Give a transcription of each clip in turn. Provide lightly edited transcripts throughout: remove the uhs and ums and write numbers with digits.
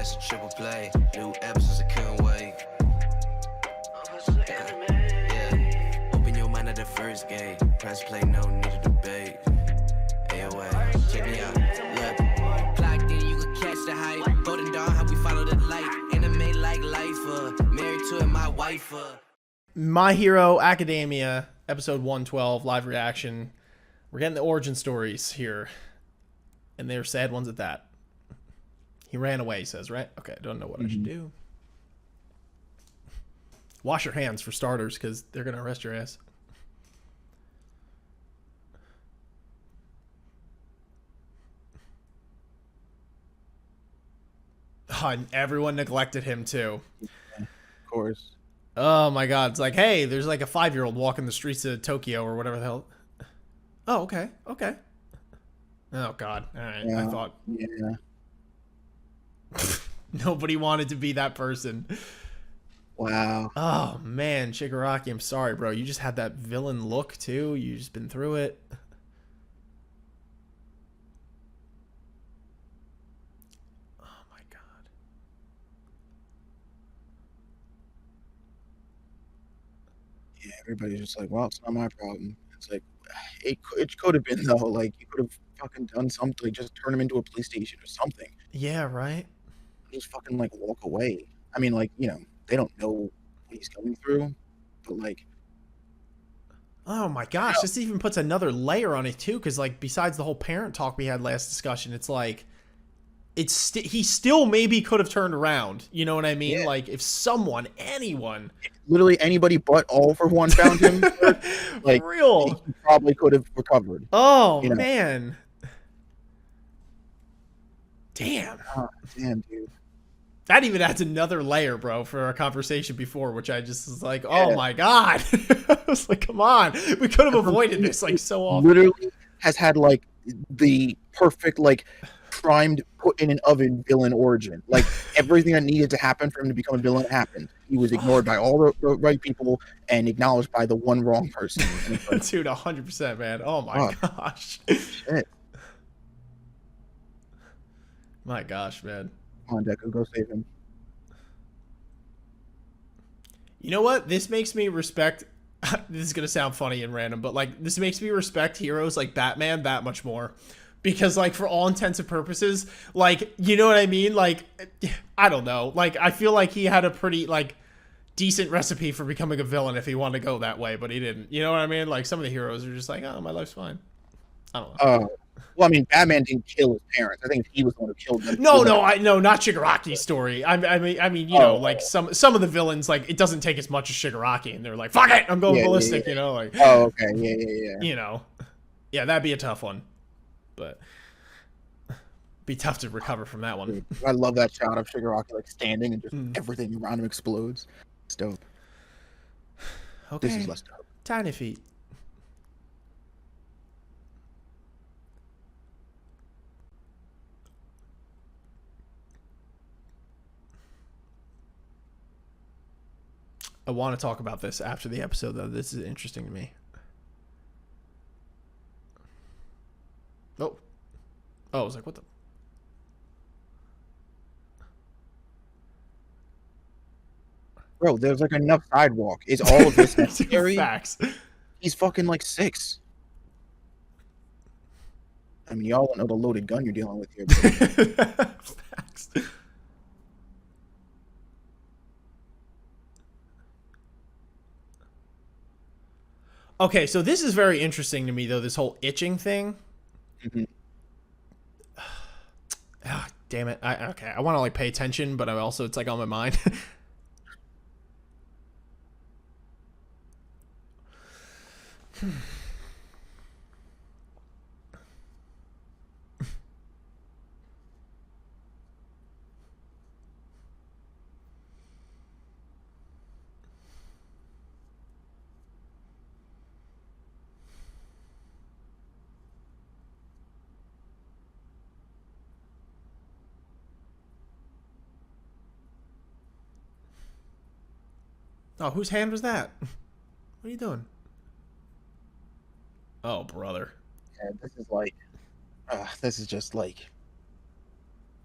that's a triple play. New episodes, I couldn't wait. Yeah, open your mind at the first gate. Press play, no need to debate. AOA, check me out. Look, plugged in, you can catch the hype. Golden Dawn, how we follow the light. Anime like life, married to it, my wife. My Hero Academia, episode 112, live reaction. We're getting the origin stories here. And they're sad ones at that. He ran away, he says, right? Okay, don't know what I should do. Wash your hands for starters, because they're going to arrest your ass. Oh, and everyone neglected him, too. Yeah, of course. Oh, my God. It's like, hey, there's like a 5-year-old walking the streets of Tokyo or whatever the hell. Oh, okay. Okay. Oh, God. All right. Yeah. I thought... Yeah. Nobody wanted to be that person. Wow. Oh, man. Shigaraki, I'm sorry, bro. You just had that villain look, too. You just been through it. Oh, my God. Yeah, everybody's just like, well, it's not my problem. It's like, it could have been, though. Like, you could have fucking done something. Like, just turn him into a police station or something. Yeah, right? Just fucking, like, walk away. I mean, like, you know, they don't know what he's going through, but, like... Oh, my gosh. This even puts another layer on it, too, because, like, besides the whole parent talk we had last discussion, it's like... he still maybe could have turned around. You know what I mean? Yeah. Like, if someone, anyone... Literally anybody but All For One found him. Like, For real. he probably could have recovered. Oh, you know? man. Damn. Oh, damn, dude. That even adds another layer, bro, for our conversation before, which I just was like, Yeah. oh my God. I was like, come on. We could have avoided this like so often. Literally has had, like, the perfect, like, primed, put in an oven villain origin. Like, everything that needed to happen for him to become a villain happened. He was ignored by all the right people and acknowledged by the one wrong person. Dude, 100%, man. Oh my gosh. Shit. My gosh, man. Come on, Deku, go save him. You know what? This makes me respect... This is going to sound funny and random, but, like, this makes me respect heroes like Batman that much more. Because, like, for all intents and purposes, like, you know what I mean? Like, I don't know. Like, I feel like he had a pretty, like, decent recipe for becoming a villain if he wanted to go that way, but he didn't. You know what I mean? Like, some of the heroes are just like, oh, my life's fine. I don't know. Well, I mean, Batman didn't kill his parents. I think he was the one who killed them. No, not Shigaraki's story. I mean, you know, like some of the villains, like it doesn't take as much as Shigaraki, and they're like, "Fuck it, I'm going ballistic," you know, like. Oh, okay, yeah. You know, yeah, that'd be a tough one, but be tough to recover from that one. Dude, I love that shot of Shigaraki like standing and just everything around him explodes. It's dope. Okay. This is less dope. Tiny feet. I want to talk about this after the episode, though. This is interesting to me. Oh. I was like, what the... Bro, there's like enough sidewalk. Is all of this necessary? Facts. He's fucking like 6. I mean, y'all don't know the loaded gun you're dealing with here. Facts. Okay, so this is very interesting to me, though, this whole itching thing. Oh, damn it. Okay, I want to, like, pay attention, but I also, it's, like, on my mind. Oh, whose hand was that? What are you doing? Oh, brother. Yeah, this is like, this is just like,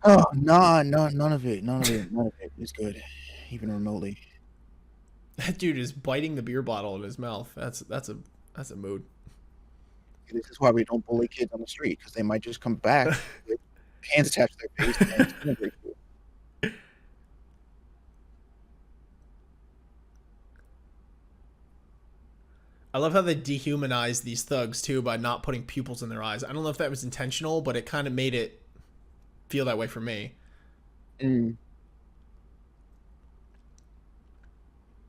Oh, nah, none of it. None of it. None of it is good, even remotely. That dude is biting the beer bottle in his mouth. That's a mood. This is why we don't bully kids on the street, because they might just come back with hands attached to their face and disintegrate you. I love how they dehumanize these thugs too by not putting pupils in their eyes. I don't know if that was intentional, but it kind of made it feel that way for me. Mm.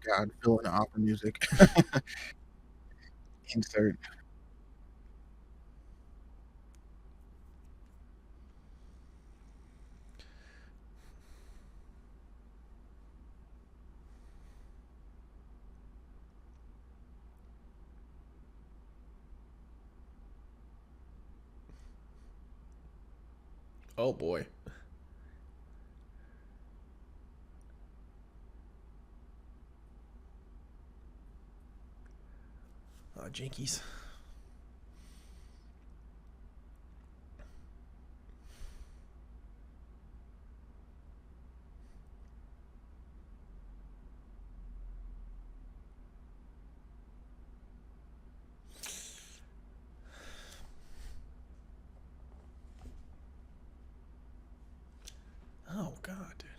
God, villain opera music. Insert. Oh boy. Oh, jinkies. Oh god, dude.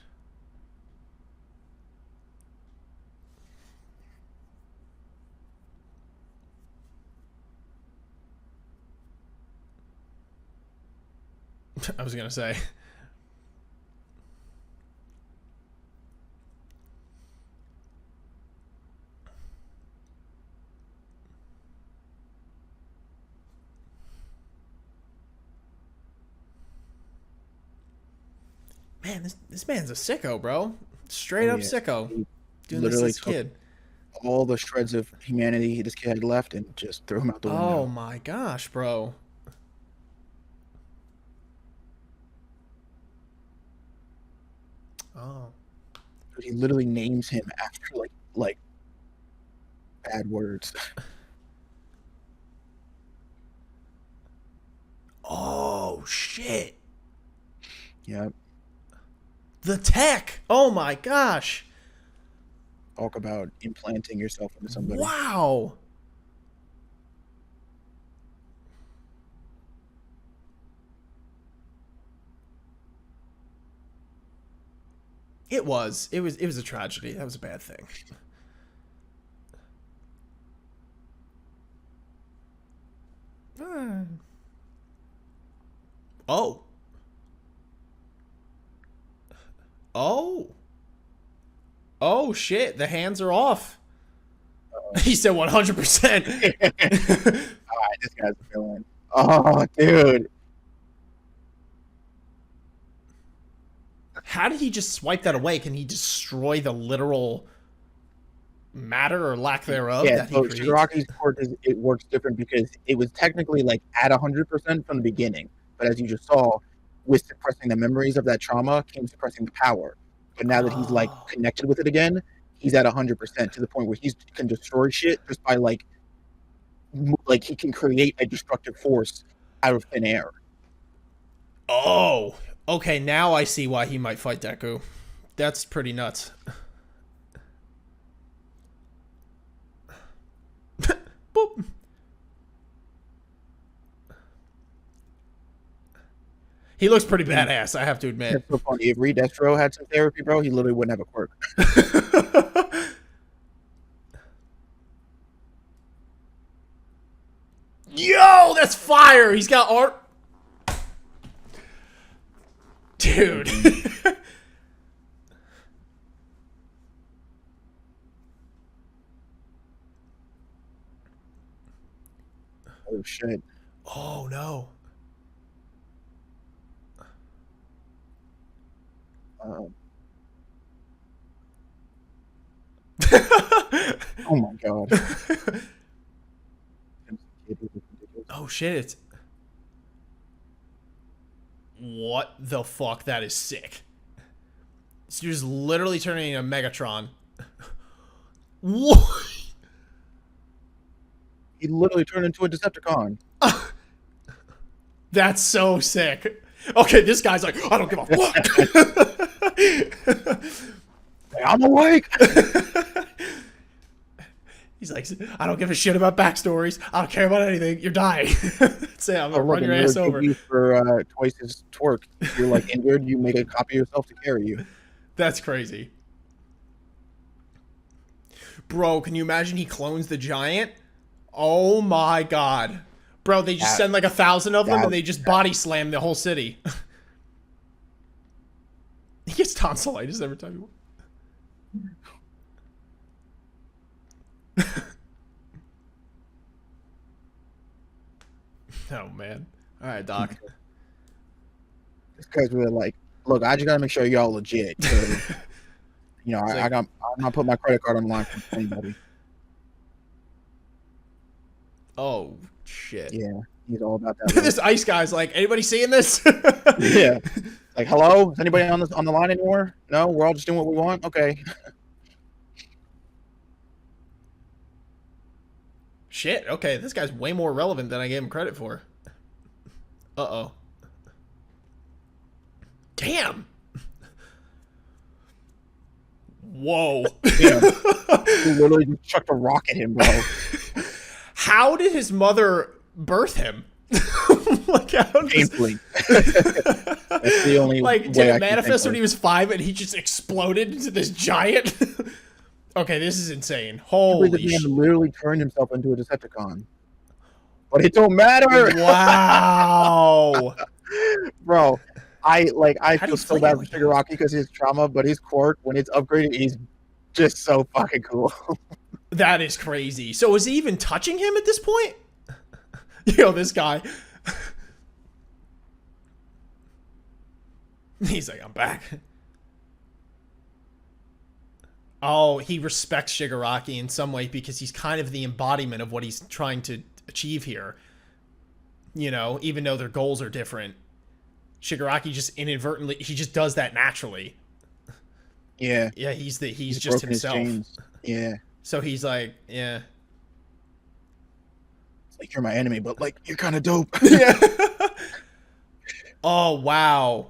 I was gonna say. Man, this man's a sicko, bro. Straight Oh, up yeah. sicko. He Doing this to literally this took kid. all the shreds of humanity this kid had left and just threw him out the Oh window. my gosh, bro. Oh. Dude, he literally names him after like bad words. Oh shit. Yeah. The tech. Oh my gosh. Talk about implanting yourself into somebody. Wow. It was a tragedy. That was a bad thing. Oh. Oh. Oh shit, the hands are off. He said 100%. Alright, this guy's a villain. Oh, dude. How did he just swipe that away? Can he destroy the literal matter or lack thereof Yeah, that he so creates? Shigaraki's quirk it works different because it was technically like at 100% from the beginning. But as you just saw, with suppressing the memories of that trauma came suppressing the power. But now that he's like Oh. connected with it again, he's at 100% to the point where he can destroy shit just by like he can create a destructive force out of thin air. Oh. Okay, now I see why he might fight Deku. That's pretty nuts. Boop. He looks pretty badass, I have to admit. It's so funny. If Reed Destro had some therapy, bro, he literally wouldn't have a quirk. Yo, that's fire! He's got art. Dude. Oh shit. Oh no. Oh my god. Oh shit. What the fuck? That is sick. So you're just literally turning into Megatron. What? He literally turned into a Decepticon. That's so sick. Okay, this guy's like, I don't give a fuck. I'm awake. He's like, I don't give a shit about backstories. I don't care about anything. You're dying. Say, I'm gonna run your ass over. For twice his twerk. If you're like injured, you make a copy of yourself to carry you. That's crazy. Bro, can you imagine he clones the giant? Oh my god. Bro, they just send like 1,000 of them and they just body slam the whole city. He gets tonsillitis every time he wants. Oh man. Alright, Doc. It's because we're like, look, I just gotta make sure y'all legit. You know, I'm not putting my credit card on the line for anybody. Oh shit. Yeah, he's all about that. This ice guy's like, anybody seeing this? Yeah. Like, hello? Is anybody on the line anymore? No, we're all just doing what we want? Okay. Shit, okay, this guy's way more relevant than I gave him credit for. Uh-oh. Damn! Whoa. Yeah. He literally just chucked a rock at him, bro. How did his mother birth him? Like, Painfully. That's the only like, way did I it can manifest think when he was 5 and he just exploded into this giant? Okay, this is insane. Holy the man shit. literally turned himself into a Decepticon. But it don't matter. Wow. Bro, I How do feel you so play bad it for like Shigaraki because his trauma, but his quirk, when it's upgraded, is just so fucking cool. That is crazy. So is he even touching him at this point? Yo, this guy. He's like, I'm back. Oh, he respects Shigaraki in some way because he's kind of the embodiment of what he's trying to achieve here. You know, even though their goals are different. Shigaraki just inadvertently, he just does that naturally. Yeah. Yeah, he's just broken his himself. chains. Yeah. So he's like, yeah. It's like, you're my enemy, but like, you're kind of dope. Yeah. Oh, wow.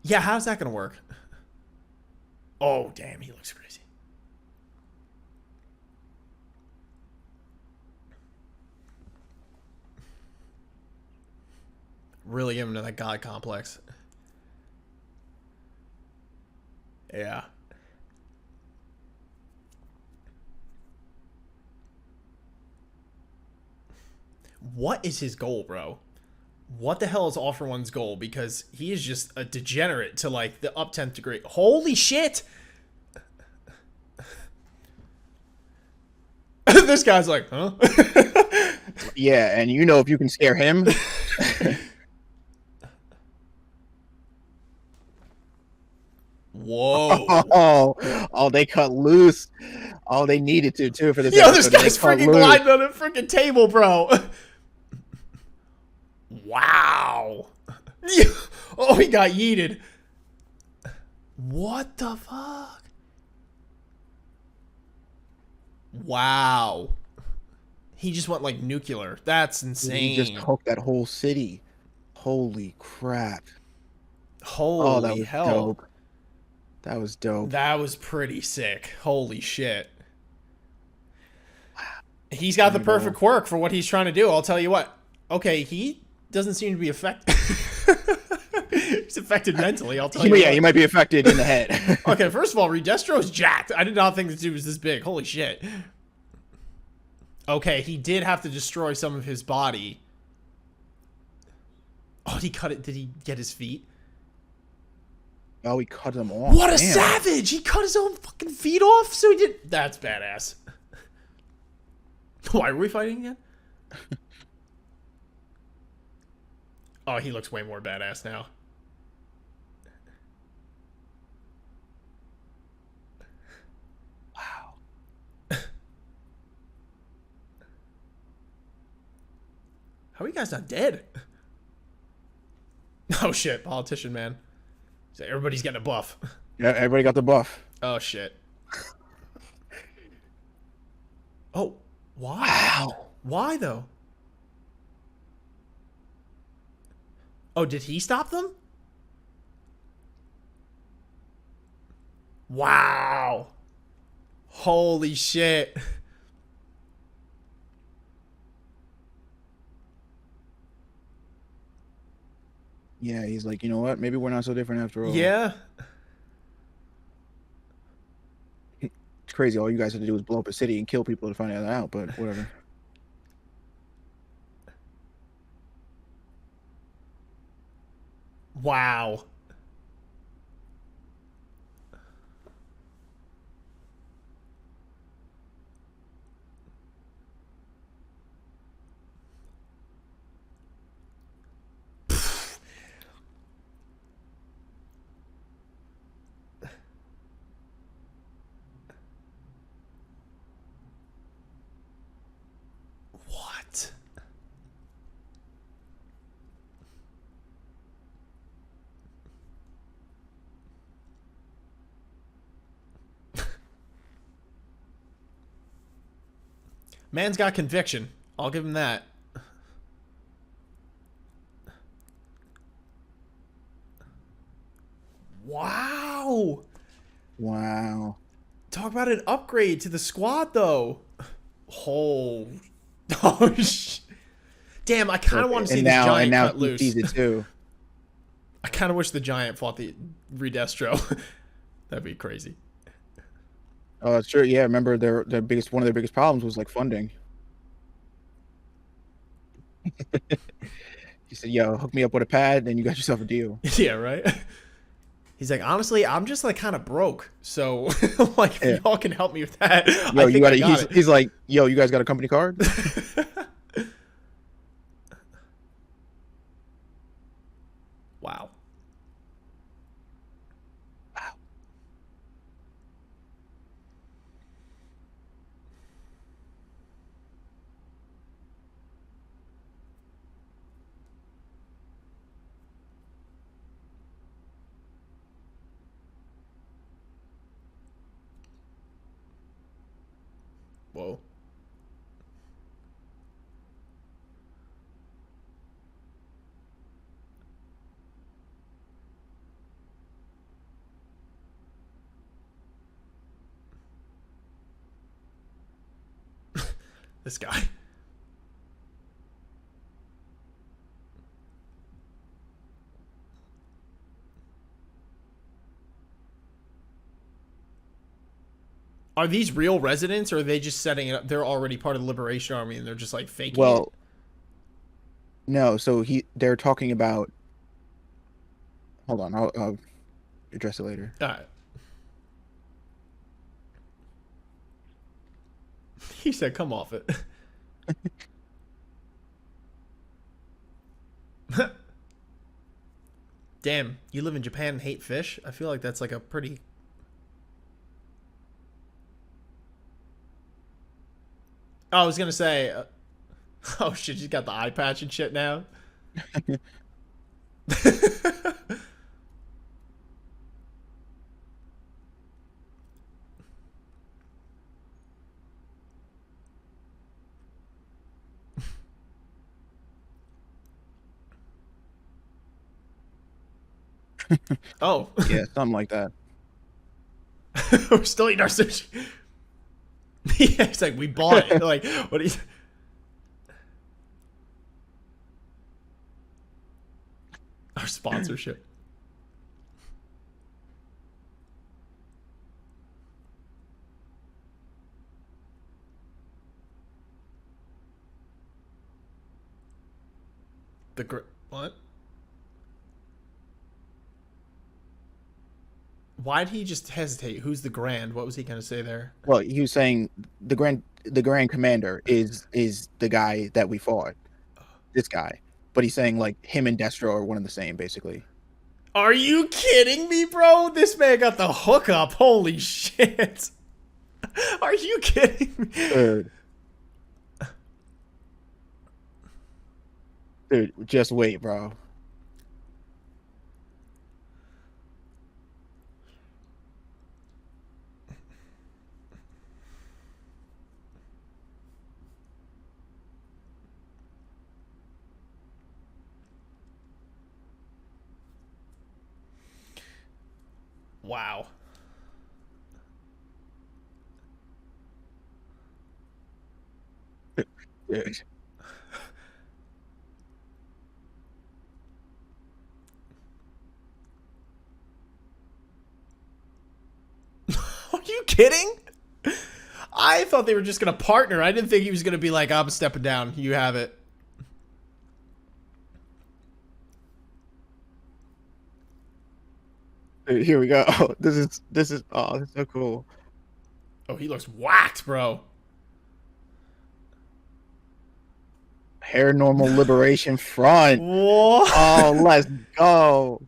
Yeah, how's that going to work? Oh, damn, he looks crazy. Really giving him that god complex. Yeah. What is his goal, bro? What the hell is All For One's goal? Because he is just a degenerate to like the up 10th degree. Holy shit! This guy's like, huh? Yeah, and you know if you can scare him. Whoa. Oh, they cut loose. Oh, they needed to too for this. Yo, this episode. guy's They cut freaking loose. gliding on a freaking table, bro. Wow. Oh, he got yeeted. What the fuck? Wow. He just went like nuclear. That's insane. He just hooked that whole city. Holy crap. Holy Oh, that was hell. dope. That was dope. That was pretty sick. Holy shit. He's got the perfect quirk for what he's trying to do. I'll tell you what. Okay, he doesn't seem to be affected. He's affected mentally, I'll tell you. Yeah, what. he might be affected in the head. Okay, first of all, Redestro's jacked. I did not think this dude was this big. Holy shit. Okay, he did have to destroy some of his body. Oh, did he cut it? Did he get his feet? Oh, he cut them off. What a Damn. savage! He cut his own fucking feet off, so he did. That's badass. Why are we fighting again? Oh, he looks way more badass now. Wow. How are you guys not dead? Oh shit, politician man. So everybody's getting a buff. Yeah, everybody got the buff. Oh shit. Oh, why? Wow. Why though? Oh, did he stop them? Wow. Holy shit. Yeah, he's like, you know what? Maybe we're not so different after all. Yeah. It's crazy. All you guys had to do was blow up a city and kill people to find that out, but whatever. Wow. What? Man's got conviction. I'll give him that. Wow. Wow. Talk about an upgrade to the squad, though. Oh. Oh, damn, I kind of want to see this giant cut he loose. sees it too. I kind of wish the giant fought the Redestro. That'd be crazy. Oh, sure. Yeah, remember one of their biggest problems was like funding. He said, "Yo, hook me up with a pad, and you got yourself a deal." Yeah, right? He's like, honestly, I'm just like kind of broke. So, like, Yeah. if y'all can help me with that. Yo, I think I got it. he's like, "Yo, you guys got a company card?" Wow. Whoa. This guy. Are these real residents, or are they just setting it up? They're already part of the Liberation Army, and they're just like faking Well, no. So they're talking about. Hold on, I'll address it later. it. All right. He said, "Come off it." Damn, you live in Japan and hate fish? I feel like that's like a pretty... Oh, I was gonna say... oh shit, she's got the eye patch and shit now. Oh. Yeah, something like that. We're still eating our sushi. Yeah, it's like, we bought it. Like, what are you... Our sponsorship. What? Why'd he just hesitate? Who's the Grand? What was he gonna say there? Well, he was saying the Grand Commander is the guy that we fought. This guy. But he's saying like him and Destro are one and the same, basically. Are you kidding me, bro? This man got the hookup. Holy shit. Are you kidding me? Dude, just wait, bro. Wow. Dude. Are you kidding? I thought they were just gonna partner. I didn't think he was gonna be like, I'm stepping down. You have it. Dude, here we go. This is oh, this is so cool. Oh, he looks whacked, bro. Paranormal Liberation Front. Whoa. Oh, let's go.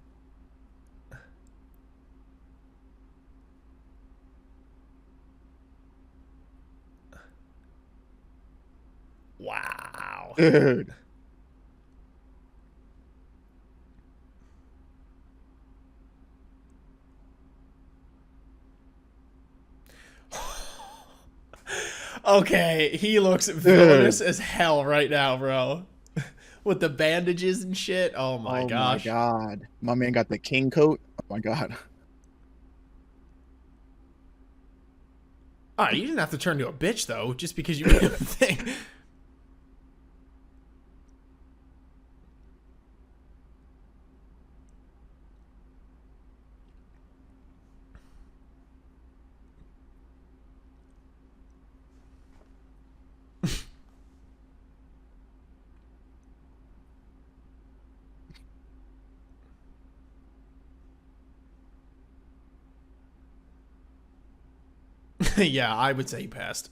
Wow. Dude. Okay, he looks villainous as hell right now, bro. With the bandages and shit. Oh my gosh. My god. My man got the king coat. Oh my god. Alright, you didn't have to turn to a bitch though, just because you made a thing. Yeah, I would say he passed.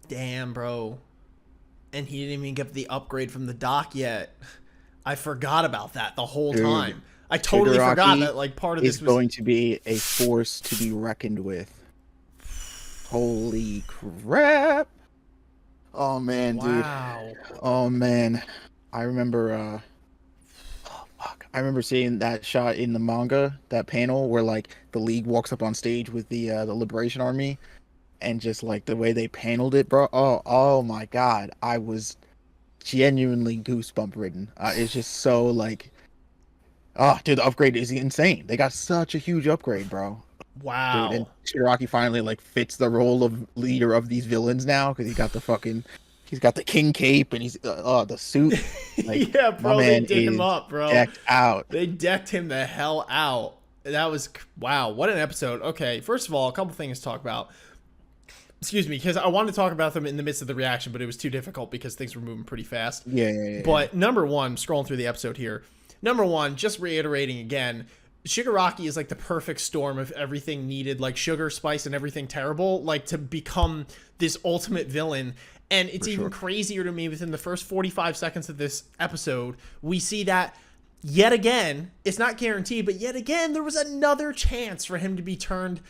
Damn, bro. And he didn't even get the upgrade from the dock yet. I forgot about that the whole Dude, time. I totally forgot Shigaraki that like part of is this was going to be a force to be reckoned with. Holy crap. Oh man, wow. dude. Oh man. I remember oh fuck. I remember seeing that shot in the manga, that panel where like the League walks up on stage with the Liberation Army and just like the way they paneled it, bro. Oh my god. I was genuinely goosebump ridden. It's just so like oh dude, the upgrade is insane. They got such a huge upgrade, bro. Wow. Dude, and Shigaraki finally like fits the role of leader of these villains now because he's got the king cape and he's the suit. Like, yeah, bro, my they man did him is up, bro. decked out. They decked him the hell out. That was wow, what an episode. Okay, first of all, a couple things to talk about. Excuse me, because I wanted to talk about them in the midst of the reaction, but it was too difficult because things were moving pretty fast. Yeah. But number one, scrolling through the episode here. Number one, just reiterating again, Shigaraki is like the perfect storm of everything needed, like sugar, spice, and everything terrible, like to become this ultimate villain. And it's even crazier to me within the first 45 seconds of this episode, we see that yet again, it's not guaranteed, but yet again, there was another chance for him to be turned,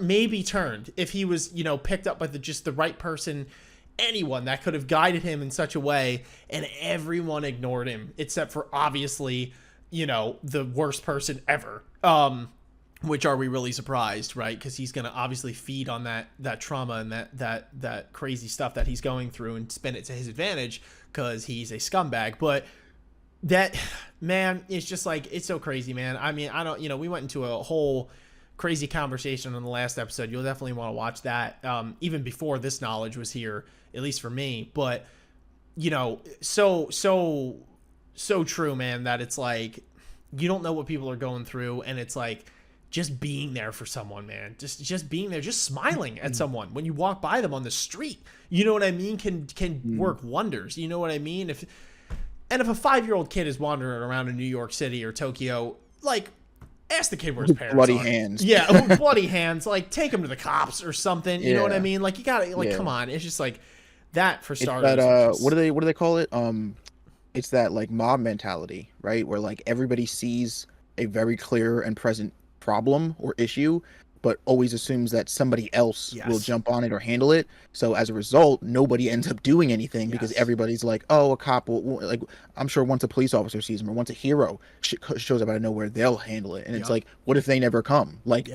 maybe turned, if he was, you know, picked up by just the right person, anyone that could have guided him in such a way, and everyone ignored him, except for obviously, you know, the worst person ever. Which are we really surprised, right? Because he's gonna obviously feed on that trauma and that crazy stuff that he's going through and spin it to his advantage because he's a scumbag. But that, man, it's just like, it's so crazy, man. I mean, I don't, you know, we went into a whole crazy conversation on the last episode. You'll definitely want to watch that, even before this knowledge was here, at least for me. But, you know, so true, man, that it's like, you don't know what people are going through, and it's like, just being there for someone, man, just being there, just smiling at someone when you walk by them on the street, you know what I mean, can work wonders. You know what I mean? If a 5-year-old kid is wandering around in New York City or Tokyo, like, ask the kid where his parents bloody are. hands. Yeah, with bloody hands. Like, take him to the cops or something. You know what I mean? Like, you gotta, like, come on. It's just like that for starters. That what do they call it? It's that like mob mentality, right? Where like everybody sees a very clear and present problem or issue, but always assumes that somebody else will jump on it or handle it. So as a result, nobody ends up doing anything because everybody's like, oh, a cop will, like, I'm sure once a police officer sees him or once a hero shows up out of nowhere, they'll handle it. And it's like, what if they never come? Like,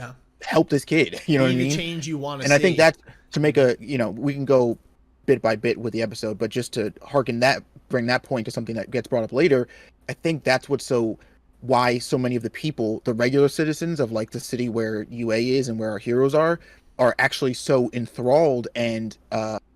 help this kid. You know what I Be the mean? change you want to And see. I think that's to make a, we can go bit by bit with the episode, but just to bring that point to something that gets brought up later, I think that's why so many of the people, the regular citizens of like the city where UA is and where our heroes are actually so enthralled and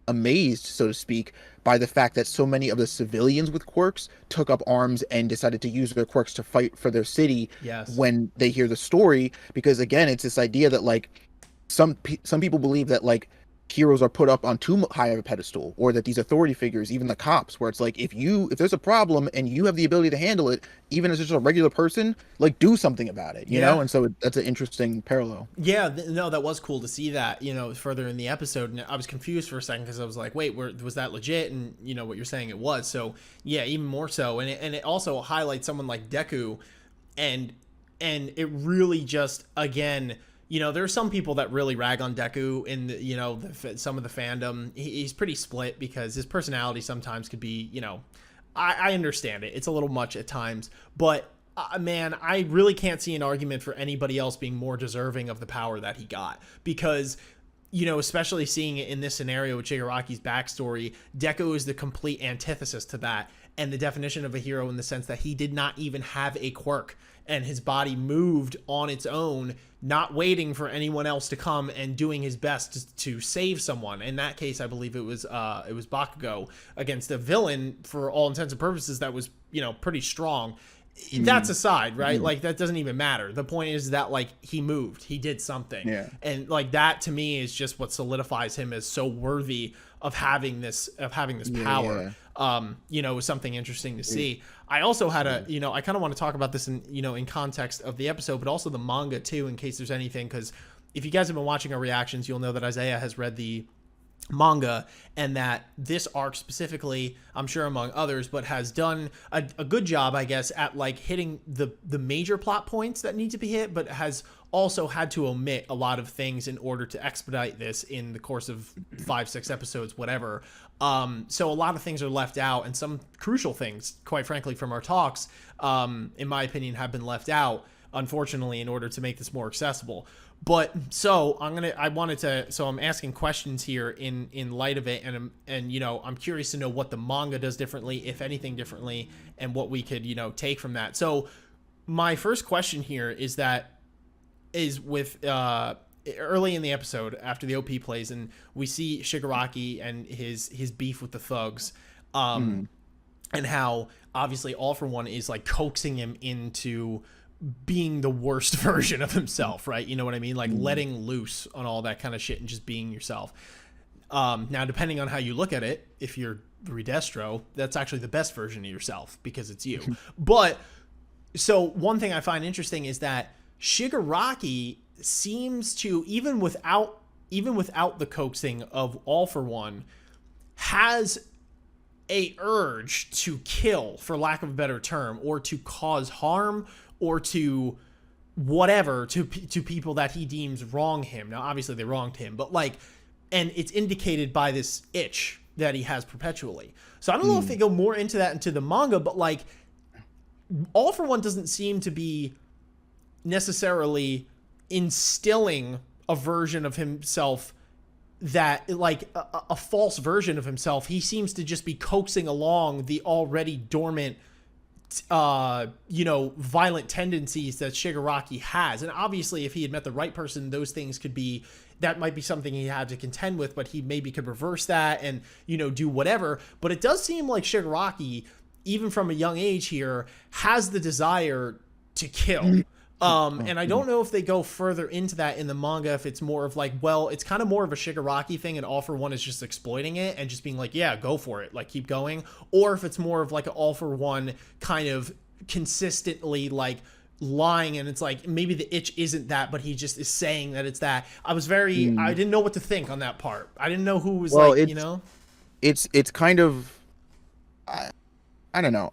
amazed, so to speak, by the fact that so many of the civilians with quirks took up arms and decided to use their quirks to fight for their city. Yes. When they hear the story, because again, it's this idea that like some people believe that like heroes are put up on too high of a pedestal, or that these authority figures, even the cops, where it's like if there's a problem and you have the ability to handle it, even as just a regular person, like do something about it, you know. And so that's an interesting parallel. Yeah, no, that was cool to see that, further in the episode. And I was confused for a second because I was like, wait, was that legit? And what you're saying, it was. So yeah, even more so. And it also highlights someone like Deku, and it really just, again, there are some people that really rag on Deku in the, some of the fandom. He's pretty split because his personality sometimes could be, I understand it. It's a little much at times, but man, I really can't see an argument for anybody else being more deserving of the power that he got, because especially seeing it in this scenario with Shigaraki's backstory, Deku is the complete antithesis to that, and the definition of a hero in the sense that he did not even have a quirk, and his body moved on its own, not waiting for anyone else to come, and doing his best to save someone. In that case, I believe it was Bakugo against a villain, for all intents and purposes, that was, pretty strong. That's aside, right? Like, that doesn't even matter. The point is that, like, he moved, he did something. Yeah. And like, that to me is just what solidifies him as so worthy of having this power. Was something interesting to see. I also had I kind of want to talk about this in context of the episode, but also the manga too, in case there's anything, because if you guys have been watching our reactions, you'll know that Isaiah has read the manga, and that this arc specifically, I'm sure among others, but has done a good job, I guess, at like hitting the major plot points that need to be hit, but has also had to omit a lot of things in order to expedite this in the course of 5-6 episodes, whatever. So a lot of things are left out, and some crucial things, quite frankly, from our talks, in my opinion, have been left out, unfortunately, in order to make this more accessible. But so I'm asking questions here in light of it, and I'm curious to know what the manga does differently, if anything differently, and what we could take from that. So my first question here is with early in the episode, after the OP plays, and we see Shigaraki and his beef with the thugs, and how obviously All For One is like coaxing him into being the worst version of himself, right? You know what I mean? Like letting loose on all that kind of shit and just being yourself. Now, depending on how you look at it, if you're Redestro, that's actually the best version of yourself because it's you. But so one thing I find interesting is that Shigaraki seems to, even without the coaxing of All For One, has a urge to kill, for lack of a better term, or to cause harm, or to whatever, to people that he deems wrong him. Now, obviously they wronged him, but like, and it's indicated by this itch that he has perpetually. So I don't know if they go more into that into the manga, but like, All For One doesn't seem to be necessarily instilling a version of himself that, like, a false version of himself. He seems to just be coaxing along the already dormant violent tendencies that Shigaraki has. And obviously if he had met the right person, those things that might be something he had to contend with, but he maybe could reverse that and do whatever. But it does seem like Shigaraki, even from a young age here, has the desire to kill. And I don't know if they go further into that in the manga, if it's more of like, well, it's kind of more of a Shigaraki thing and All For One is just exploiting it and just being like, yeah, go for it, like keep going. Or if it's more of like an All For One kind of consistently like lying, and it's like maybe the itch isn't that, but he just is saying that it's that. I didn't know what to think on that part. I didn't know who was it's kind of, I don't know.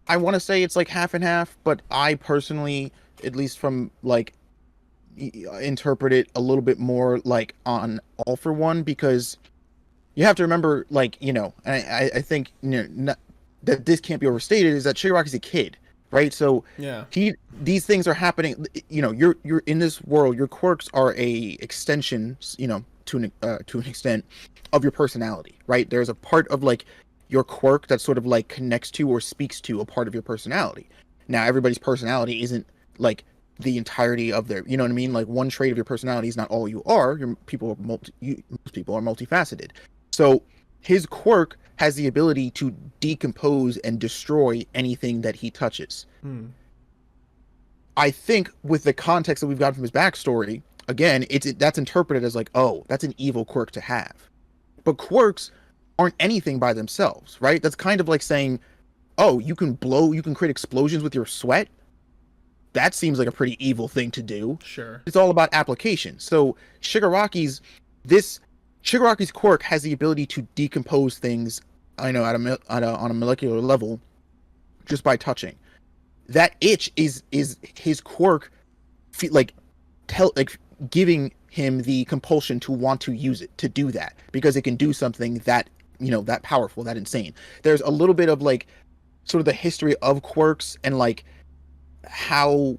I want to say it's like half and half, but I personally, at least from like, interpret it a little bit more like on All For One, because you have to remember, like, and I think that this can't be overstated, is that Shigaraki's a kid, right? So Yeah. these things are happening. You know, you're in this world. Your quirks are a extension, you know, to an extent of your personality, right? There's a part of like your quirk that sort of like connects to or speaks to a part of your personality. Now, everybody's personality isn't like the entirety of their, you know what I mean? Like one trait of your personality is not all you are. Most people are multifaceted. So his quirk has the ability to decompose and destroy anything that he touches. I think with the context that we've got from his backstory, again, that's interpreted as like, oh, that's an evil quirk to have. But quirks aren't anything by themselves, right? That's kind of like saying, oh, you can create explosions with your sweat. That seems like a pretty evil thing to do. Sure. It's all about application. So Shigaraki's quirk has the ability to decompose things, I know, on a molecular level, just by touching. That itch is his quirk, like giving him the compulsion to want to use it, to do that, because it can do something that, you know, that powerful, that insane. There's a little bit of like sort of the history of quirks and like how.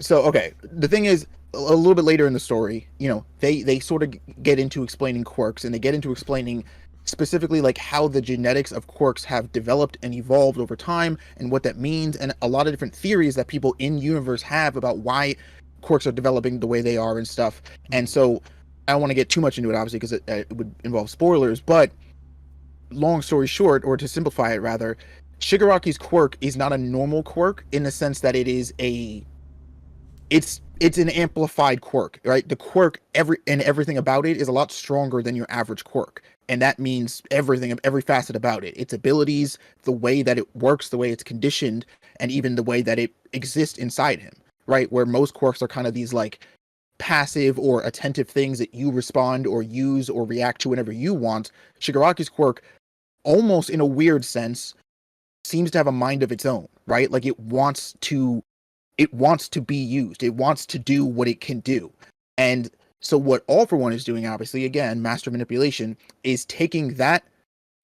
So okay, the thing is, a little bit later in the story, you know, they sort of get into explaining quirks, and they get into explaining specifically like how the genetics of quirks have developed and evolved over time and what that means, and a lot of different theories that people in universe have about why quirks are developing the way they are and stuff. And so I don't want to get too much into it, obviously, because it would involve spoilers, but long story short, or to simplify it rather, Shigaraki's quirk is not a normal quirk in the sense that it is it's an amplified quirk, right? The quirk, everything about it is a lot stronger than your average quirk. And that means everything, every facet about it, its abilities, the way that it works, the way it's conditioned, and even the way that it exists inside him, right? Where most quirks are kind of these like passive or attentive things that you respond or use or react to whenever you want. Shigaraki's quirk, almost in a weird sense, seems to have a mind of its own, right? Like it wants to be used. It wants to do what it can do. And so what All For One is doing, obviously, again, master manipulation, is taking that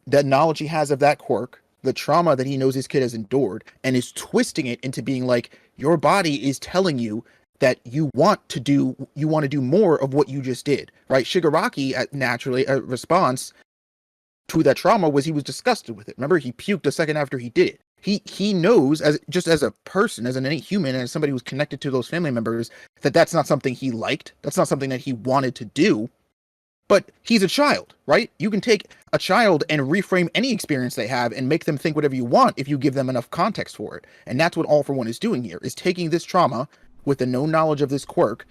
knowledge he has of that quirk, the trauma that he knows his kid has endured, and is twisting it into being like, your body is telling you that you want to do more of what you just did, right? Shigaraki, naturally, a response to that trauma was he was disgusted with it. Remember, he puked a second after he did it. He knows, as a person, as an innate human, and as somebody who's connected to those family members, that that's not something he liked. That's not something that he wanted to do. But he's a child, right? You can take a child and reframe any experience they have and make them think whatever you want if you give them enough context for it. And that's what All For One is doing here, is taking this trauma with the known knowledge of this quirk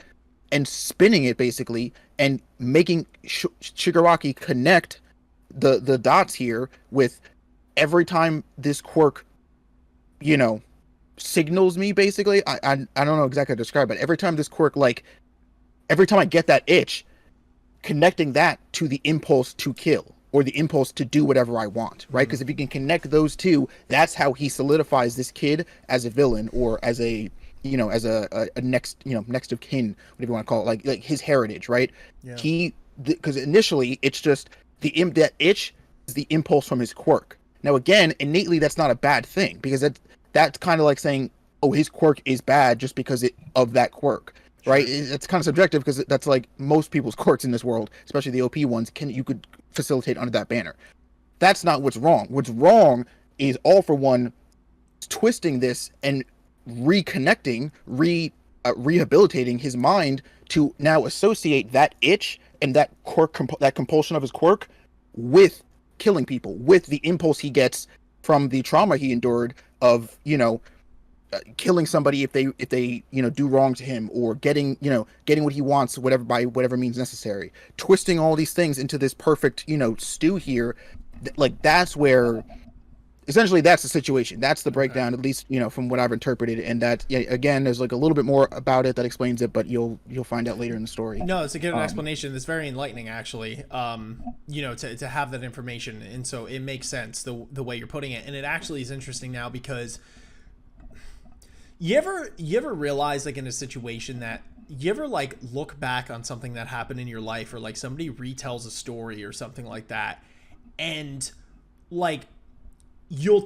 and spinning it, basically, and making Shigaraki connect the dots here with every time this quirk, you know, signals me, basically. I don't know exactly how to describe it. Every time this quirk, like, every time I get that itch, connecting that to the impulse to kill or the impulse to do whatever I want, right? Because if you can connect those two, that's how he solidifies this kid as a villain, or as a, you know, as a next, you know, next of kin, whatever you want to call it, like his heritage, right? Yeah. Because initially it's just that itch is the impulse from his quirk. Now, again, innately, that's not a bad thing, because that's kind of like saying, oh, his quirk is bad just because of that quirk, right? It's kind of subjective, because that's like most people's quirks in this world, especially the OP ones, you could facilitate under that banner. That's not what's wrong. What's wrong is All For One twisting this and reconnecting, rehabilitating his mind to now associate that itch and that quirk, that compulsion of his quirk, with killing people, with the impulse he gets from the trauma he endured of, you know, killing somebody if they you know, do wrong to him, or getting what he wants, by whatever means necessary. Twisting all these things into this perfect, you know, stew here. Like, that's where essentially that's the situation. That's the breakdown, at least, you know, from what I've interpreted. And that, yeah, again, there's like a little bit more about it that explains it, but you'll find out later in the story. No, it's a good explanation. It's very enlightening, actually. You know, to have that information, and so it makes sense the way you're putting it. And it actually is interesting now, because you ever realize, like, in a situation that you ever like look back on something that happened in your life, or like somebody retells a story or something like that, and like you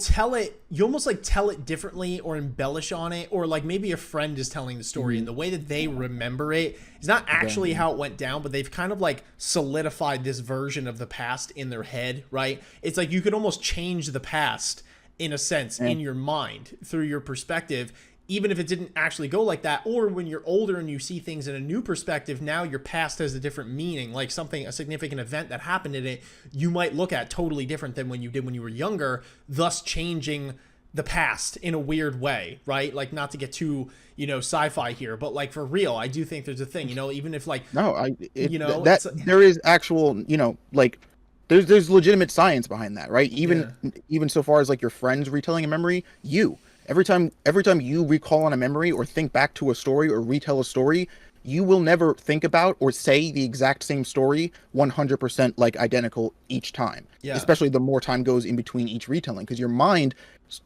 almost like tell it differently or embellish on it, or like maybe a friend is telling the story and the way that they remember it is not actually how it went down, but they've kind of like solidified this version of the past in their head, right? It's like you could almost change the past in a sense in your mind through your perspective, even if it didn't actually go like that. Or when you're older and you see things in a new perspective, now your past has a different meaning, like a significant event that happened in it, you might look at totally different than when you did when you were younger, thus changing the past in a weird way, right? Like, not to get too, sci-fi here, but like for real, I do think there's a thing, even if like, there is actual, like, there's legitimate science behind that, right? Even so far as like your friends retelling a memory, every time you recall on a memory or think back to a story or retell a story, you will never think about or say the exact same story 100% like identical each time. Yeah. Especially the more time goes in between each retelling, because your mind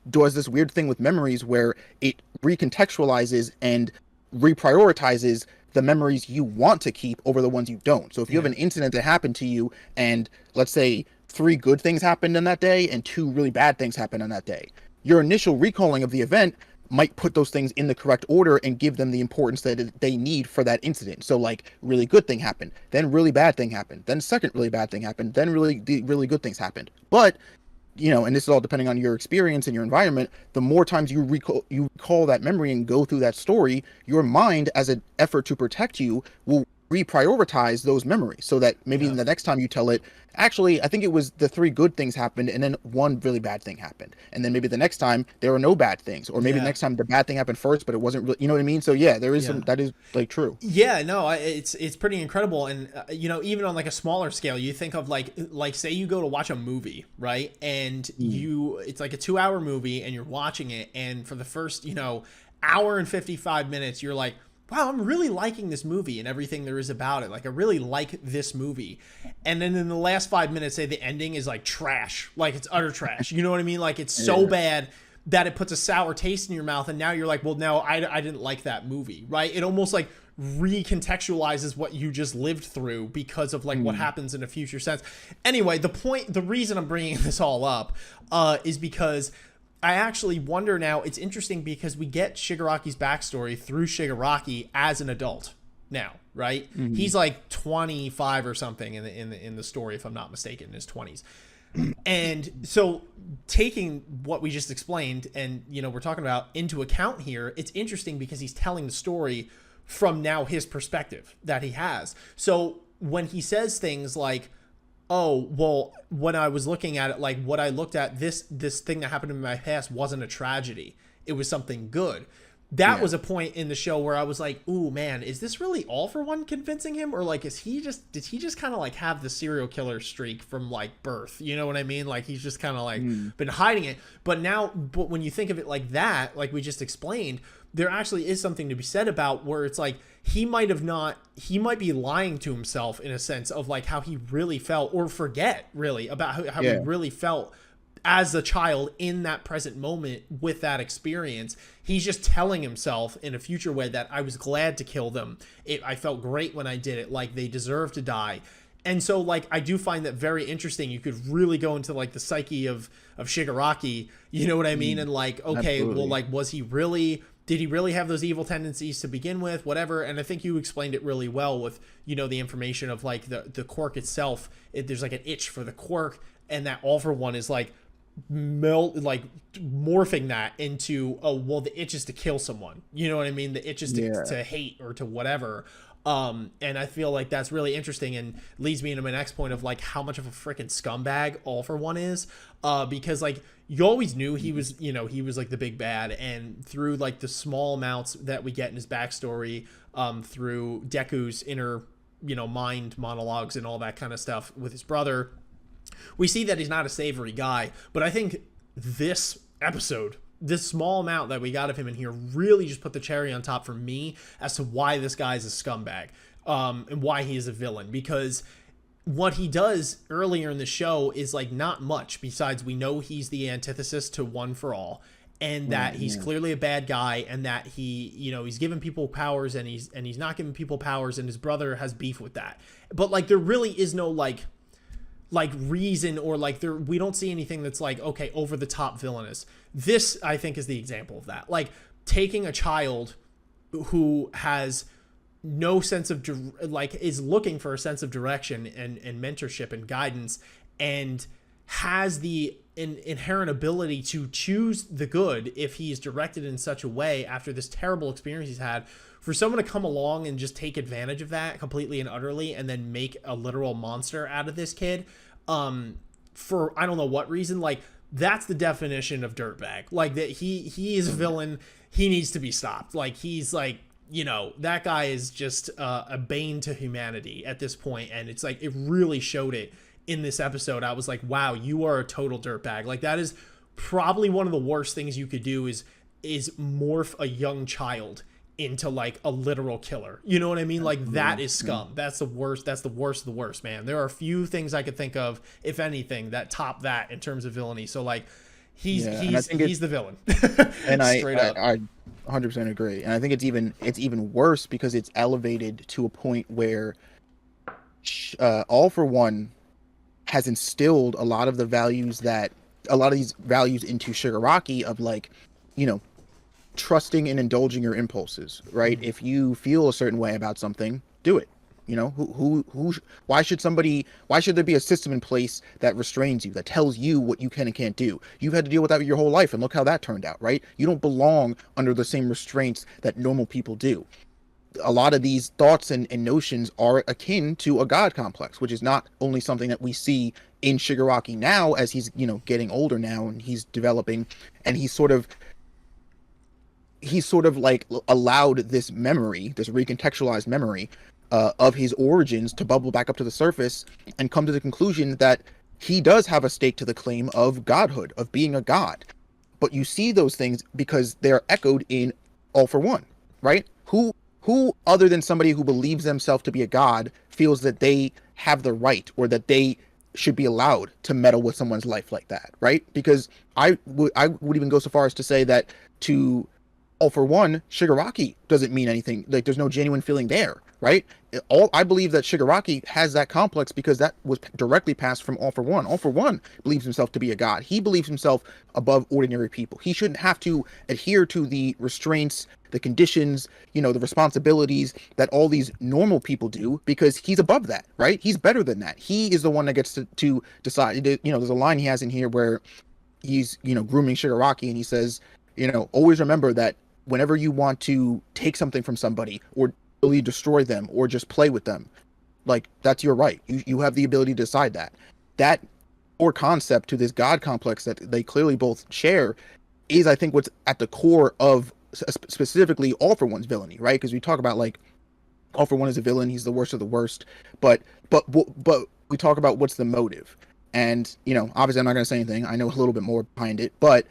does this weird thing with memories where it recontextualizes and reprioritizes the memories you want to keep over the ones you don't. So if you have an incident that happened to you and let's say 3 good things happened in that day and 2 really bad things happened on that day, your initial recalling of the event might put those things in the correct order and give them the importance that they need for that incident. So like, really good thing happened, then really bad thing happened, then second really bad thing happened, then really good things happened. But and this is all depending on your experience and your environment, the more times you recall that memory and go through that story, your mind, as an effort to protect you, will reprioritize those memories so that maybe the next time you tell it, actually, I think it was the 3 good things happened and then 1 really bad thing happened. And then maybe the next time there were no bad things, or maybe the next time the bad thing happened first, but it wasn't really, you know what I mean? So yeah, there is some, that is like true. Yeah, no, it's pretty incredible. And, even on like a smaller scale, you think of like say you go to watch a movie, right? And it's like a 2-hour movie and you're watching it. And for the first, hour and 55 minutes, you're like, wow, I'm really liking this movie and everything there is about it. Like, I really like this movie. And then in the last 5 minutes, say the ending is like trash. Like, it's utter trash. You know what I mean? Like, it's so bad that it puts a sour taste in your mouth. And now you're like, well, no, I didn't like that movie, right? It almost like recontextualizes what you just lived through because of like what happens in a future sense. Anyway, the reason I'm bringing this all up is because I actually wonder now, it's interesting because we get Shigaraki's backstory through Shigaraki as an adult now, right? He's like 25 or something in the story, if I'm not mistaken, in his 20s. And so taking what we just explained and, we're talking about into account here, it's interesting because he's telling the story from now his perspective that he has. So when he says things like, oh, well, when I was looking at it, like what I looked at, this thing that happened in my past wasn't a tragedy. It was something good. That was a point in the show where I was like, ooh, man, is this really All For One convincing him? Or like, did he just kind of like have the serial killer streak from like birth? You know what I mean? Like, he's just kind of like been hiding it. But when you think of it like that, like we just explained, there actually is something to be said about where it's like, he might be lying to himself in a sense of like how he really felt, or forget really about how he really felt as a child in that present moment with that experience. He's just telling himself in a future way that I was glad to kill them. I felt great when I did it. Like, they deserve to die. And so like, I do find that very interesting. You could really go into like the psyche of Shigaraki, you know what I mean? And like, okay, absolutely. Well, like, did he really have those evil tendencies to begin with? Whatever. And I think you explained it really well with, the information of like the quirk itself. There's like an itch for the quirk, and that All For One is like morphing that into, oh, well, the itch is to kill someone. You know what I mean? The itch is to hate or to whatever. And I feel like that's really interesting and leads me into my next point of like how much of a freaking scumbag All For One is. Because like, you always knew he was, he was like the big bad, and through like the small amounts that we get in his backstory, through Deku's inner, mind monologues and all that kind of stuff with his brother, we see that he's not a savory guy. But I think this episode, this small amount that we got of him in here, really just put the cherry on top for me as to why this guy is a scumbag, and why he is a villain. Because what he does earlier in the show is like not much, besides we know he's the antithesis to One For All, and that he's clearly a bad guy, and that he, he's giving people powers and he's not giving people powers, and his brother has beef with that. But like, there really is no like, like reason, or like we don't see anything that's like, okay, over the top villainous. This, I think, is the example of that. Like taking a child who has no sense of like is looking for a sense of direction and mentorship and guidance, and has the inherent ability to choose the good if he's directed in such a way after this terrible experience he's had, for someone to come along and just take advantage of that completely and utterly and then make a literal monster out of this kid, for I don't know what reason, like that's the definition of dirtbag. Like that he is a villain. He needs to be stopped. Like he's like, you know, that guy is just a bane to humanity at this point. And it's like, it really showed it in this episode. I was like, wow, you are a total dirtbag. Like that is probably one of the worst things you could do is morph a young child into like a literal killer. You know what I mean? Like that is scum. That's the worst. That's the worst of the worst, man. There are a few things I could think of, if anything, that top that in terms of villainy. So like he's the villain. And I 100% agree. And I think it's even worse because it's elevated to a point where All For One has instilled a lot of these values into Shigaraki of like, you know, trusting and indulging your impulses, right? Mm-hmm. If you feel a certain way about something, do it. You know, why should there be a system in place that restrains you, that tells you what you can and can't do? You've had to deal with that your whole life, and look how that turned out, right? You don't belong under the same restraints that normal people do. A lot of these thoughts and notions are akin to a god complex, which is not only something that we see in Shigaraki now as he's, you know, getting older now and he's developing, and he's sort of like allowed this memory, this recontextualized memory of his origins to bubble back up to the surface and come to the conclusion that he does have a stake to the claim of godhood, of being a god. But you see those things because they're echoed in All For One, right? Who other than somebody who believes themselves to be a god feels that they have the right or that they should be allowed to meddle with someone's life like that, right? Because I would even go so far as to say that to All For One, Shigaraki doesn't mean anything. Like there's no genuine feeling there, right? I believe that Shigaraki has that complex because that was directly passed from All For One. All For One believes himself to be a god. He believes himself above ordinary people. He shouldn't have to adhere to the restraints, the conditions, you know, the responsibilities that all these normal people do because he's above that, right? He's better than that. He is the one that gets to decide. You know, there's a line he has in here where he's, you know, grooming Shigaraki and he says, you know, always remember that whenever you want to take something from somebody or really destroy them or just play with them, like that's your right. You have the ability to decide that. That core concept to this god complex that they clearly both share is, I think, what's at the core of specifically All For One's villainy, right? Because we talk about like All For One is a villain, he's the worst of the worst, but we talk about what's the motive. And, you know, obviously I'm not going to say anything. I know a little bit more behind it, but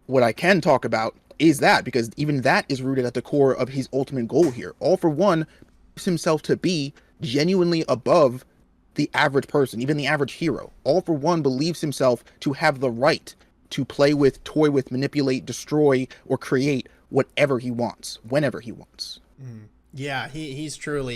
what I can talk about is that, because even that is rooted at the core of his ultimate goal here. All For One believes himself to be genuinely above the average person, even the average hero. All For One believes himself to have the right to play with, toy with, manipulate, destroy, or create whatever he wants, whenever he wants. Yeah, he's truly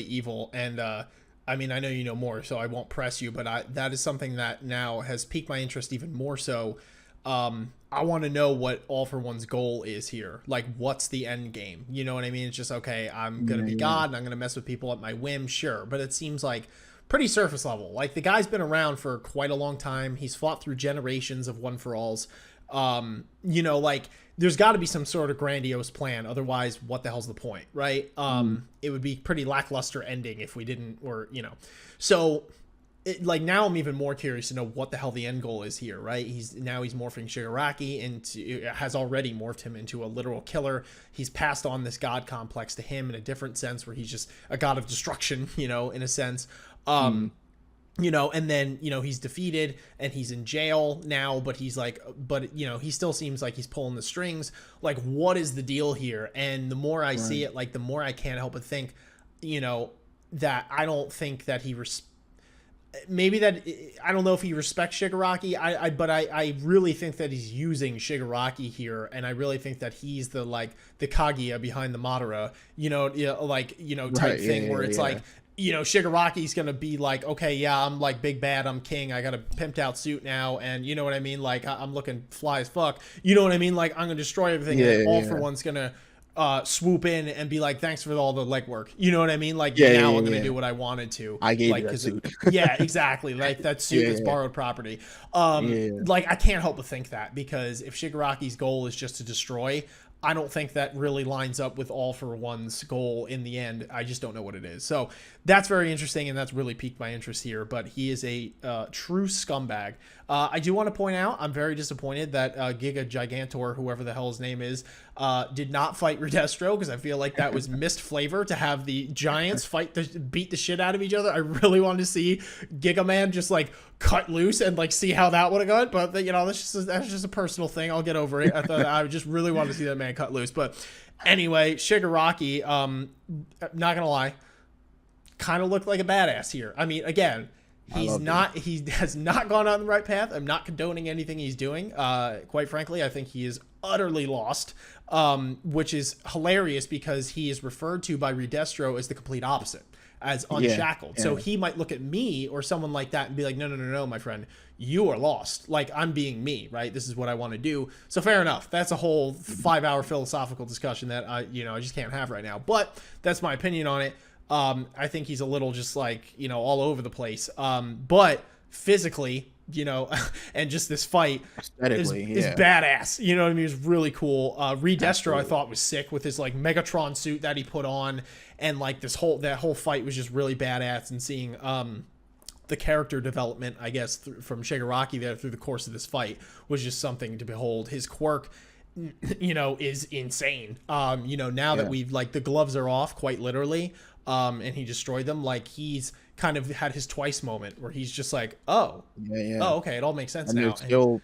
evil. And I mean, I know you know more, so I won't press you, but that is something that now has piqued my interest even more so. I want to know what All For One's goal is here. Like, what's the end game? You know what I mean? It's just, okay, I'm going to be God and I'm going to mess with people at my whim. Sure. But it seems like pretty surface level. Like, the guy's been around for quite a long time. He's fought through generations of One For Alls. You know, like, there's got to be some sort of grandiose plan. Otherwise, what the hell's the point, right? It would be pretty lackluster ending if we didn't, or, you know. So like now I'm even more curious to know what the hell the end goal is here, right? He's morphing Shigaraki has already morphed him into a literal killer. He's passed on this god complex to him in a different sense where he's just a god of destruction, you know, in a sense. You know, and then, you know, he's defeated and he's in jail now, but he's like, but, you know, he still seems like he's pulling the strings. Like, what is the deal here? And the more I see it, like, the more I can't help but think, you know, that I don't think that he maybe that, I don't know if he respects Shigaraki, but I really think that he's using Shigaraki here, and I really think that he's the Kaguya behind the Madara, you know, like, you know, type thing where it's like, Shigaraki's going to be like, okay, yeah, I'm like big bad, I'm king, I got a pimped out suit now, and you know what I mean? Like, I'm looking fly as fuck. You know what I mean? Like, I'm going to destroy everything, and All For One's going to swoop in and be like, thanks for all the legwork. You know what I mean? Like, now I'm going to do what I wanted to. I gave like, you that suit. Yeah, exactly. Like, that suit is borrowed property. Like, I can't help but think that, because if Shigaraki's goal is just to destroy, I don't think that really lines up with All For One's goal in the end. I just don't know what it is. So that's very interesting, and that's really piqued my interest here. But he is a true scumbag. I do want to point out, I'm very disappointed that Giga Gigantor, whoever the hell his name is, did not fight Redestro, because I feel like that was missed flavor to have the giants beat the shit out of each other. I really wanted to see Giga Man just like cut loose and like see how that would have gone. But that's just a personal thing. I'll get over it. I thought I just really wanted to see that man cut loose. But anyway, Shigaraki, not gonna lie, kind of looked like a badass here. I mean, again, he has not gone on the right path. I'm not condoning anything he's doing. Quite frankly, I think he is utterly lost, which is hilarious, because he is referred to by Redestro as the complete opposite, as unshackled. So he might look at me or someone like that and be like, no, my friend, you are lost. Like, I'm being me, right? This is what I want to do. So fair enough. That's a whole 5-hour philosophical discussion that I just can't have right now. But that's my opinion on it. I think he's a little just like, all over the place. But physically, and just this fight is badass. You know what I mean? It's really cool. Redestro, I thought, was sick with his like Megatron suit that he put on, and like that whole fight was just really badass. And seeing the character development, I guess, from Shigaraki there through the course of this fight was just something to behold. His quirk, is insane. Now that we've like the gloves are off, quite literally, and he destroyed them, like he's kind of had his twice moment where he's just like, oh, okay, it all makes sense now.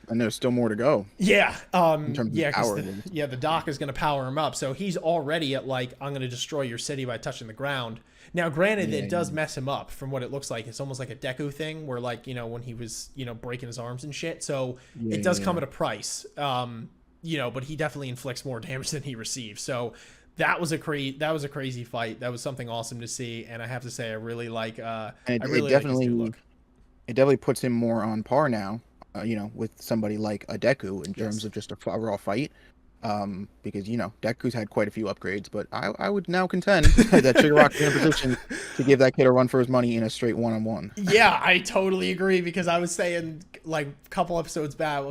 There's still more to go. Yeah. In terms of power. The doc is going to power him up. So he's already at like, I'm going to destroy your city by touching the ground. Now, granted, it does mess him up from what it looks like. It's almost like a Deku thing where like, when he was, breaking his arms and shit. So it does come at a price. But he definitely inflicts more damage than he receives. So that was a crazy fight. That was something awesome to see, and I have to say, I really like. It definitely puts him more on par now, with somebody like a Deku in terms of just a overall fight. Because Deku's had quite a few upgrades, but I would now contend that Shigaraki's in a position to give that kid a run for his money in a straight one-on-one. Yeah, I totally agree, because I was saying like a couple episodes back,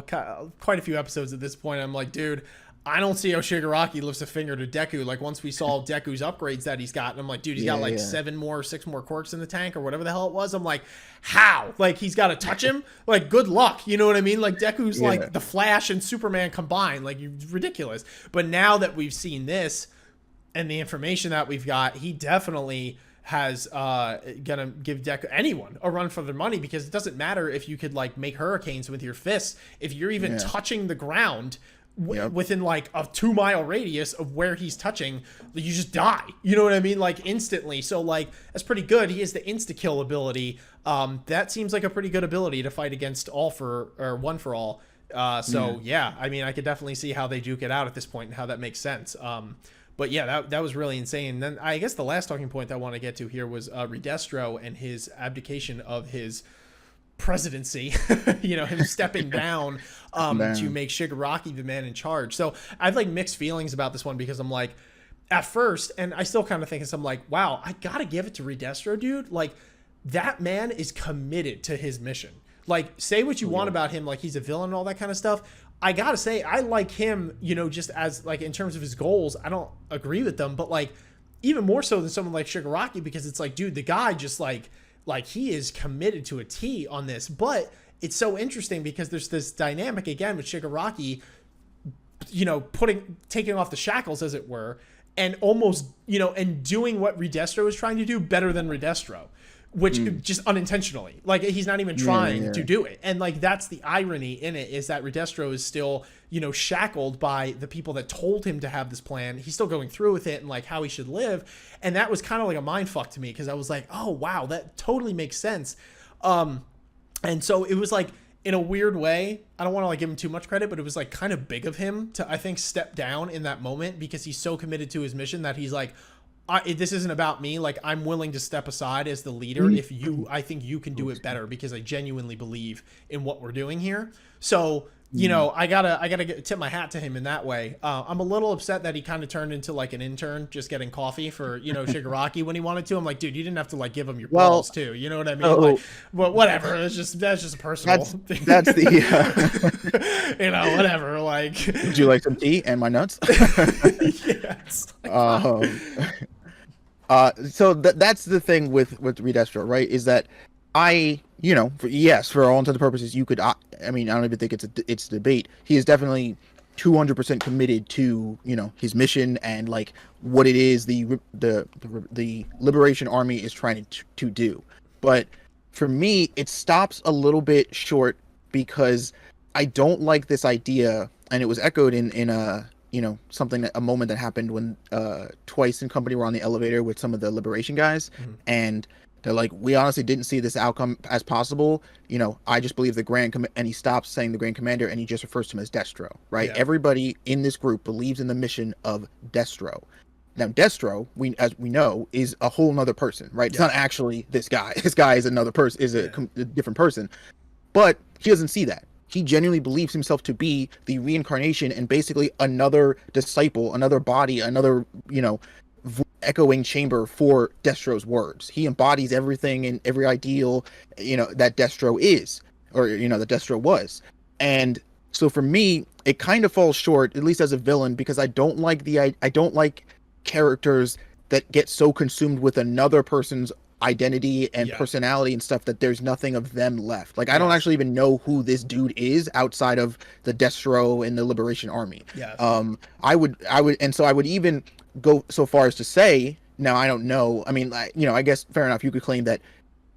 quite a few episodes at this point, I'm like, dude, I don't see how Shigaraki lifts a finger to Deku. Like, once we saw Deku's upgrades that he's got, and I'm like, dude, he's got like 6 more quirks in the tank or whatever the hell it was. I'm like, how? Like, he's got to touch him? Like, good luck. You know what I mean? Like, Deku's like the Flash and Superman combined. Like, ridiculous. But now that we've seen this and the information that we've got, he definitely has gonna give anyone a run for their money, because it doesn't matter if you could like make hurricanes with your fists. If you're even touching the ground within like a 2-mile radius of where he's touching, you just die. You know what I mean? Like, instantly. So like, that's pretty good. He has the insta kill ability. That seems like a pretty good ability to fight against One For All. I mean, I could definitely see how they duke it out at this point and how that makes sense. But yeah, that was really insane. Then I guess the last talking point I want to get to here was Redestro and his abdication of his presidency, him stepping down to make Shigaraki the man in charge. So I have like mixed feelings about this one, because I'm like, at first, and I still kind of think I'm like, wow, I gotta give it to Redestro, dude. Like, that man is committed to his mission. Like, say what you want about him, like he's a villain and all that kind of stuff. I gotta say, I like him, just as like in terms of his goals. I don't agree with them, but like even more so than someone like Shigaraki, because it's like, dude, the guy just like he is committed to a T on this. But it's so interesting because there's this dynamic again with Shigaraki, taking off the shackles, as it were, and almost, and doing what Redestro is trying to do better than Redestro, which just unintentionally, like he's not even trying to do it. And like, that's the irony in it, is that Redestro is still, shackled by the people that told him to have this plan. He's still going through with it and like how he should live. And that was kind of like a mind fuck to me, because I was like, oh wow, that totally makes sense. And so it was like, in a weird way, I don't want to like give him too much credit, but it was like kind of big of him to, I think, step down in that moment, because he's so committed to his mission that he's like, this isn't about me. Like, I'm willing to step aside as the leader if I think you can do it better, because I genuinely believe in what we're doing here. So, you know, I gotta tip my hat to him in that way. I'm a little upset that he kind of turned into like an intern, just getting coffee for, you know, Shigaraki when he wanted to. I'm like, dude, you didn't have to like give him your balls too. You know what I mean? Like, but whatever. That's just a personal thing. That's the you know, whatever. Like, would you like some tea and my nuts? yes. So that's the thing with Redestro, right? Is that you know, for all intents and purposes, you could. I mean, I don't even think it's a debate. He is definitely 200% committed to, you know, his mission and like what it is the Liberation Army is trying to do. But for me, it stops a little bit short because I don't like this idea, and it was echoed in a, you know, a moment that happened when Twice and company were on the elevator with some of the Liberation guys, and they're like, we honestly didn't see this outcome as possible. You know, I just believe and he stops saying the Grand Commander, and he just refers to him as Destro, right? Yeah. Everybody in this group believes in the mission of Destro. Now, Destro, as we know, is a whole nother person, right? Yeah. It's not actually this guy. This guy is another person, is a different person. But he doesn't see that. He genuinely believes himself to be the reincarnation and basically another disciple, another body, another, you know, echoing chamber for Destro's words. He embodies everything and every ideal, you know, that Destro is, or, you know, that Destro was. And so for me, it kind of falls short, at least as a villain, because I don't like characters that get so consumed with another person's identity and personality and stuff that there's nothing of them left. Like, I don't actually even know who this dude is outside of the Destro and the Liberation Army. I would even go so far as to say, now I don't know, I mean, you know, I guess fair enough, you could claim that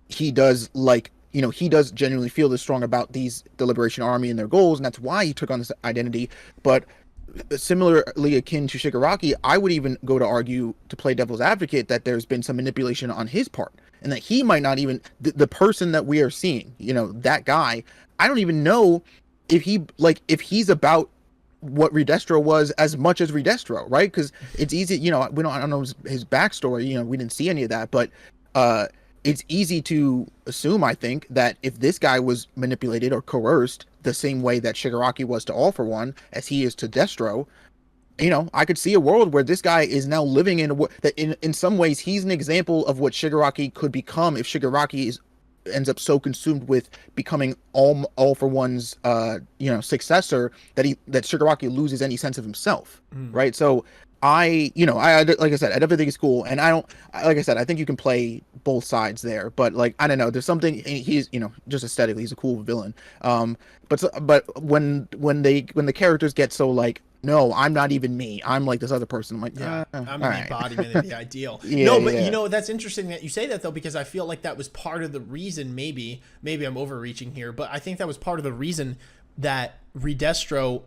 he does, like, you know, he does genuinely feel this strong about the Liberation Army and their goals, and that's why he took on this identity. But similarly akin to Shigaraki, I would even go to argue, to play devil's advocate, that there's been some manipulation on his part, and that he might not even, the person that we are seeing, you know, that guy, I don't even know if he's about what Redestro was as much as Redestro, right? Because it's easy, you know, I don't know his backstory, you know, we didn't see any of that, but it's easy to assume, I think, that if this guy was manipulated or coerced the same way that Shigaraki was to All For One, as he is to Destro, you know, I could see a world where this guy is now living in some ways he's an example of what Shigaraki could become if Shigaraki ends up so consumed with becoming all for one's you know, successor that Shigaraki loses any sense of himself, right? So I like I said, I definitely think it's cool, and like I said, I think you can play both sides there, but like, I don't know, there's something, he's, you know, just aesthetically he's a cool villain, but when the characters get so like, no, I'm not even me, I'm like this other person, I'm like, I'm the embodiment of the ideal. You know, that's interesting that you say that, though, because I feel like that was part of the reason, maybe I'm overreaching here, but I think that was part of the reason that Redestro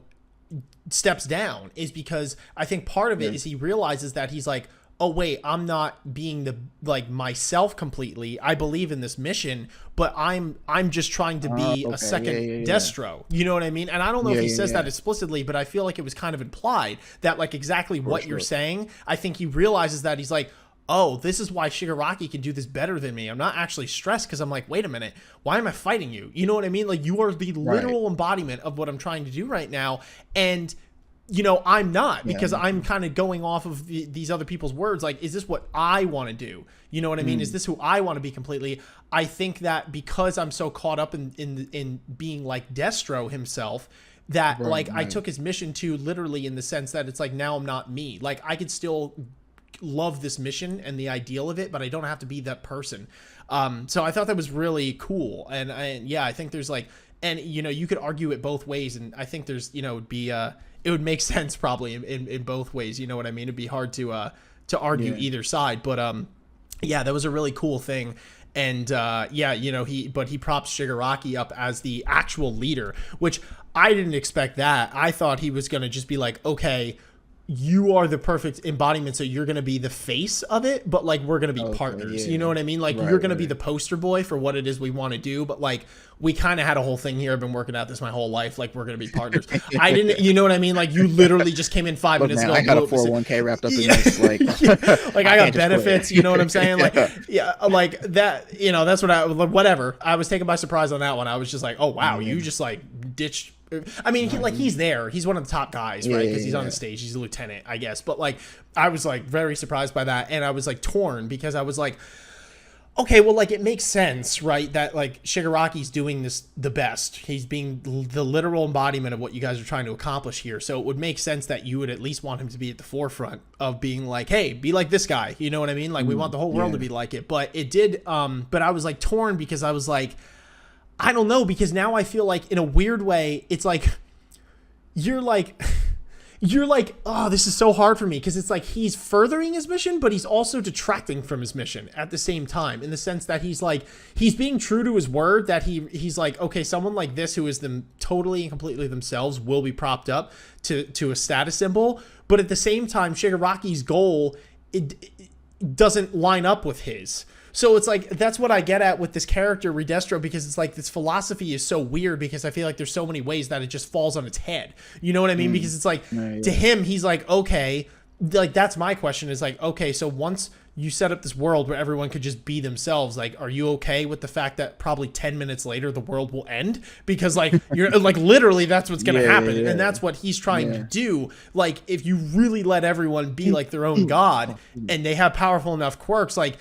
steps down, is because I think part of it is he realizes that he's like, oh wait, I'm not being myself completely. I believe in this mission, but I'm just trying to be a second Destro. You know what I mean? And I don't know if he says that explicitly, but I feel like it was kind of implied that, like, exactly what you're saying. I think he realizes that he's like, oh, this is why Shigaraki can do this better than me. I'm not actually stressed because I'm like, wait a minute, why am I fighting you? You know what I mean? Like, you are the literal embodiment of what I'm trying to do right now. And, you know, I'm not, because I'm kind of going off of these other people's words. Like, is this what I want to do? You know what I mean? Is this who I want to be completely? I think that because I'm so caught up in being like Destro himself, that I took his mission to literally in the sense that it's like, now I'm not me. Like, I could still love this mission and the ideal of it, but I don't have to be that person. So I thought that was really cool. And I think there's like, and you know, you could argue it both ways, and I think there's, you know, it would make sense probably in both ways. You know what I mean? It'd be hard to argue either side, but that was a really cool thing. And you know, he props Shigaraki up as the actual leader, which I didn't expect that. I thought he was going to just be like, okay, you are the perfect embodiment, so you're going to be the face of it, but like we're going to be partners. Yeah. You know what I mean? Like you're going to be the poster boy for what it is we want to do, but like we kind of had a whole thing here. I've been working out this my whole life. Like we're going to be partners. I didn't, you know what I mean? Like you literally just came in 5 minutes Man, ago. I got a 401k wrapped up in this. Like, like I got benefits. You know what I'm saying? Like, yeah, like that. You know, that's what whatever. I was taken by surprise on that one. I was just like, oh wow, you just like ditched. I mean, he's there. He's one of the top guys, right? Because he's on the stage. He's a lieutenant, I guess. But like, I was like very surprised by that, and I was like torn because I was like, okay, well, like it makes sense, right? That like Shigaraki's doing this the best. He's being the literal embodiment of what you guys are trying to accomplish here. So it would make sense that you would at least want him to be at the forefront of being like, hey, be like this guy. You know what I mean? Like we want the whole world to be like it. But it did. But I was like torn because I was like, I don't know, because now I feel like in a weird way, it's like, you're like, oh, this is so hard for me. Cause it's like, he's furthering his mission, but he's also detracting from his mission at the same time, in the sense that he's like, he's being true to his word that he's like, okay, someone like this, who is them totally and completely themselves, will be propped up to a status symbol. But at the same time, Shigaraki's goal, it doesn't line up with his. So it's like, that's what I get at with this character, Redestro, because it's like this philosophy is so weird, because I feel like there's so many ways that it just falls on its head. You know what I mean? Because it's like, to him, he's like, okay, like that's my question, is like, okay, so once you set up this world where everyone could just be themselves, like, are you okay with the fact that probably 10 minutes later the world will end? Because like, you're like, literally that's what's going to happen. And that's what he's trying to do. Like, if you really let everyone be like their own god and they have powerful enough quirks, like,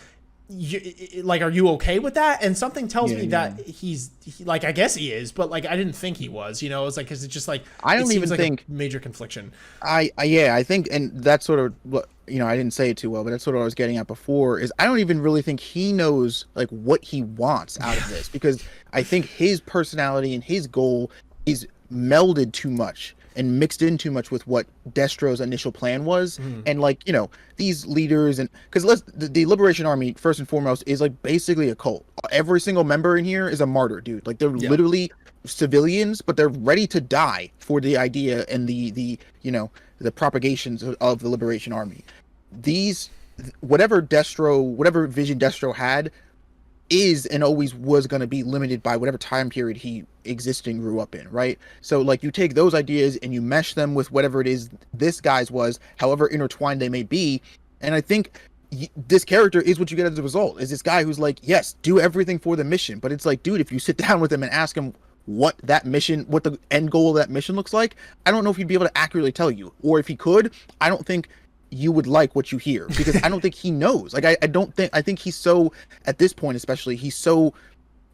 are you okay with that? And something tells me that he's like, I guess he is, but like I didn't think he was, you know. It's like, because it's just like, I don't even think a major confliction. I think, and that's sort of what, you know, I didn't say it too well, but that's sort of what I was getting at before, is I don't even really think he knows like what he wants out of this, because I think his personality and his goal is melded too much and mixed in too much with what Destro's initial plan was. And like, you know, these leaders, and because the Liberation Army, first and foremost, is like basically a cult. Every single member in here is a martyr, dude. Like they're literally civilians, but they're ready to die for the idea and the you know, the propagations of the Liberation Army. These, whatever vision Destro had, is and always was going to be limited by whatever time period he existed and grew up in, right? So like, you take those ideas and you mesh them with whatever it is this guy's was, however intertwined they may be, and I think this character is what you get as a result, is this guy who's like, yes, do everything for the mission, but it's like, dude, if you sit down with him and ask him what that mission, what the end goal of that mission looks like, I don't know if he'd be able to accurately tell you, or if he could, I don't think you would like what you hear, because I don't think he knows. Like, I think he's so, at this point especially, he's so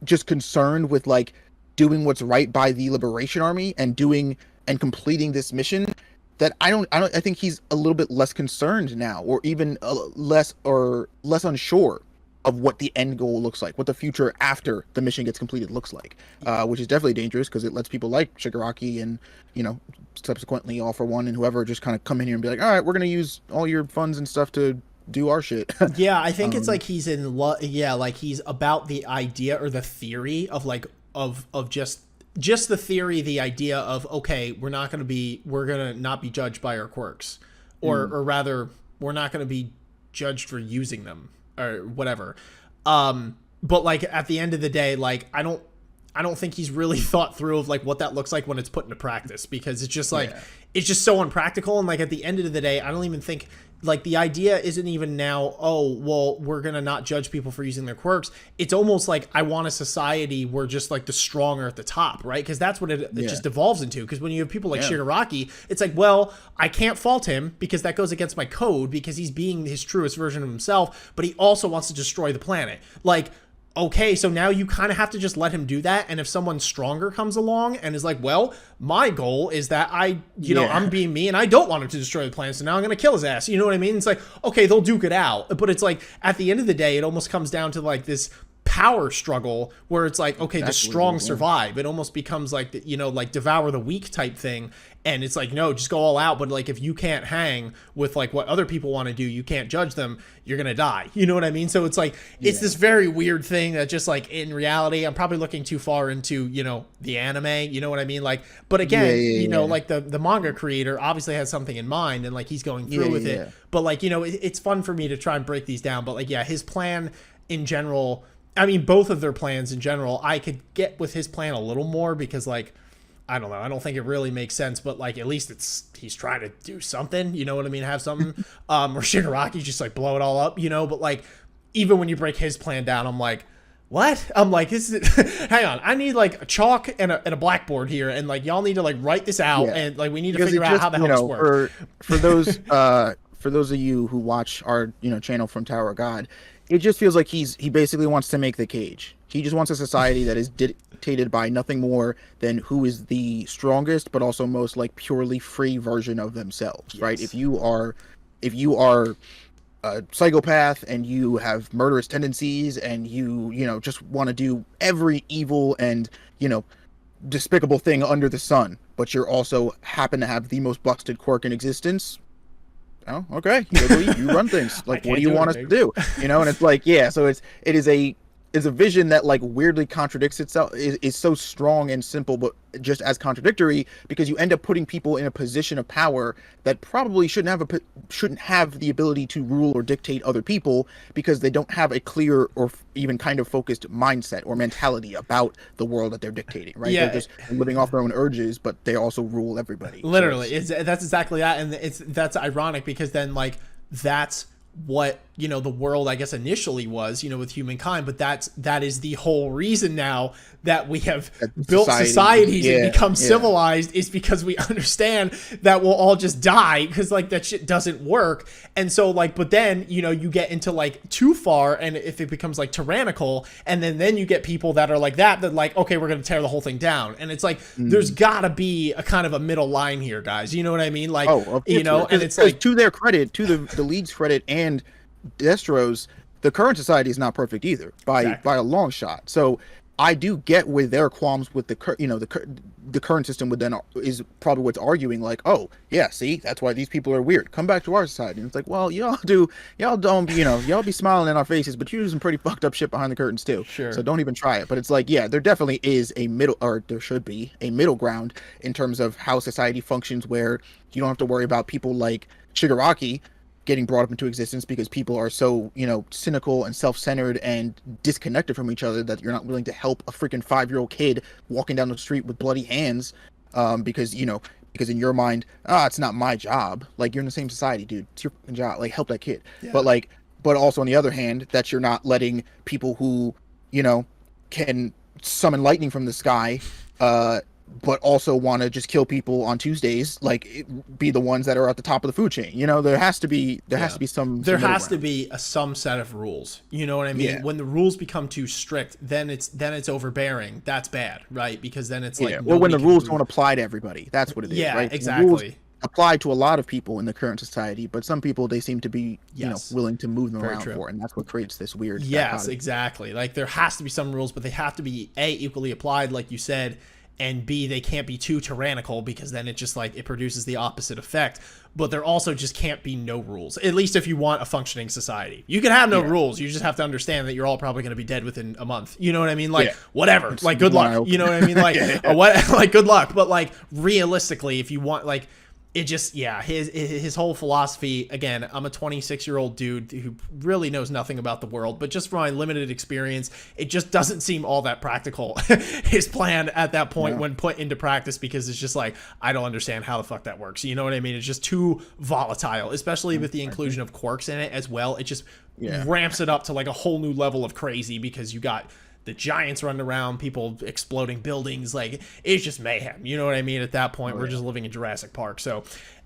just concerned with like doing what's right by the Liberation Army and doing and completing this mission, that I think he's a little bit less concerned now, or even less unsure of what the end goal looks like, what the future after the mission gets completed looks like, which is definitely dangerous, because it lets people like Shigaraki and, you know, subsequently All for One and whoever just kind of come in here and be like, all right, we're going to use all your funds and stuff to do our shit. Yeah, I think it's like he's in love. Yeah, like he's about the idea or the theory of like, of just the theory, the idea of, okay, we're going to not be judged by our quirks, or rather, we're not going to be judged for using them, or whatever. But like at the end of the day, like I don't think he's really thought through of like what that looks like when it's put into practice, because it's just like, it's just so unpractical. And like at the end of the day, I don't even think, like, the idea isn't even now, oh, well, we're going to not judge people for using their quirks. It's almost like, I want a society where just like the strong are at the top, right? Because that's what it just evolves into. Because when you have people like Shigaraki, it's like, well, I can't fault him because that goes against my code, because he's being his truest version of himself, but he also wants to destroy the planet. Like, okay, so now you kind of have to just let him do that. And if someone stronger comes along and is like, well, my goal is that I'm being me and I don't want him to destroy the planet, so now I'm going to kill his ass. You know what I mean? It's like, okay, they'll duke it out. But it's like, at the end of the day, it almost comes down to like this power struggle where it's like, okay, the Exactly, strong yeah. survive. It almost becomes like, the, like devour the weak type thing. And it's like, no, just go all out. But like, if you can't hang with like what other people want to do, you can't judge them, you're going to die. You know what I mean? So it's like, it's this very weird thing that just like in reality, I'm probably looking too far into, the anime, you know what I mean? Like, but again, like the manga creator obviously has something in mind and like he's going through with it. But like, it's fun for me to try and break these down. But like, yeah, his plan in general, I mean, both of their plans in general, I could get with his plan a little more because like, I don't know. I don't think it really makes sense, but like at least he's trying to do something. You know what I mean? Have something. Or Shigaraki just like blow it all up. But like even when you break his plan down, I'm like, what? I'm like, hang on. I need like a chalk and a blackboard here, and like y'all need to like write this out, and like we need to figure out how the hell this works. For those of you who watch our channel from Tower of God, it just feels like he basically wants to make the cage. He just wants a society that is dictated by nothing more than who is the strongest, but also most like purely free version of themselves, right? If you are a psychopath and you have murderous tendencies and you just want to do every evil and despicable thing under the sun, but you're also happen to have the most busted quirk in existence. Oh, okay. You run things. Like, what do you want us to do? And it's like, so it is a vision that like weirdly contradicts itself, is so strong and simple, but just as contradictory, because you end up putting people in a position of power that probably shouldn't have the ability to rule or dictate other people, because they don't have a clear or even kind of focused mindset or mentality about the world that they're dictating, right? They're just living off their own urges, but they also rule everybody. Literally, that's exactly that, and that's ironic because then like that's what the world I guess initially was with humankind, but that is the whole reason now that we have built societies and become civilized, is because we understand that we'll all just die because like that shit doesn't work. And so like, but then you get into like too far, and if it becomes like tyrannical, and then you get people that are like that like, okay, we're gonna tear the whole thing down. And it's like there's gotta be a kind of a middle line here, guys, you know what I mean? Like, and it's like, to their credit, to the league's credit and Destro's, the current society is not perfect either by a long shot. So I do get with their qualms with the current system. With then is probably what's arguing like, oh yeah, see, that's why these people are weird. Come back to our society. And it's like, well, y'all don't y'all be smiling in our faces, but you do some pretty fucked up shit behind the curtains too. Sure. So don't even try it. But it's like, yeah, there definitely is there should be a middle ground in terms of how society functions, where you don't have to worry about people like Shigaraki getting brought up into existence because people are so cynical and self-centered and disconnected from each other that you're not willing to help a freaking 5-year-old kid walking down the street with bloody hands, because in your mind, it's not my job. Like, you're in the same society, dude. It's your job. Like, help that kid. But also on the other hand, that you're not letting people who can summon lightning from the sky but also want to just kill people on Tuesdays, like, be the ones that are at the top of the food chain. There has to be some some set of rules. You know what I mean? Yeah. When the rules become too strict, then it's overbearing. That's bad, right? Because then it's like, well, when the rules don't apply to everybody, that's what it is. Yeah, right? Exactly. The rules apply to a lot of people in the current society, but some people, they seem to be willing to move them around for, and that's what creates this weird. Yes, exactly. Like, there has to be some rules, but they have to be equally applied, like you said. And B, they can't be too tyrannical, because then it just like it produces the opposite effect. But there also just can't be no rules, at least if you want a functioning society. You can have no rules. You just have to understand that you're all probably going to be dead within a month. You know what I mean? Like, whatever. Like, good luck. You know what I mean? Like, like, good luck. But like, realistically, if you want, like, it just, his whole philosophy, again, I'm a 26-year-old dude who really knows nothing about the world, but just from my limited experience, it just doesn't seem all that practical, his plan at that point when put into practice, because it's just like, I don't understand how the fuck that works. You know what I mean? It's just too volatile, especially with the inclusion of quirks in it as well. It just ramps it up to like a whole new level of crazy, because you got the giants running around, people exploding buildings, like, it's just mayhem. You know what I mean? At that point, we're just living in Jurassic Park. So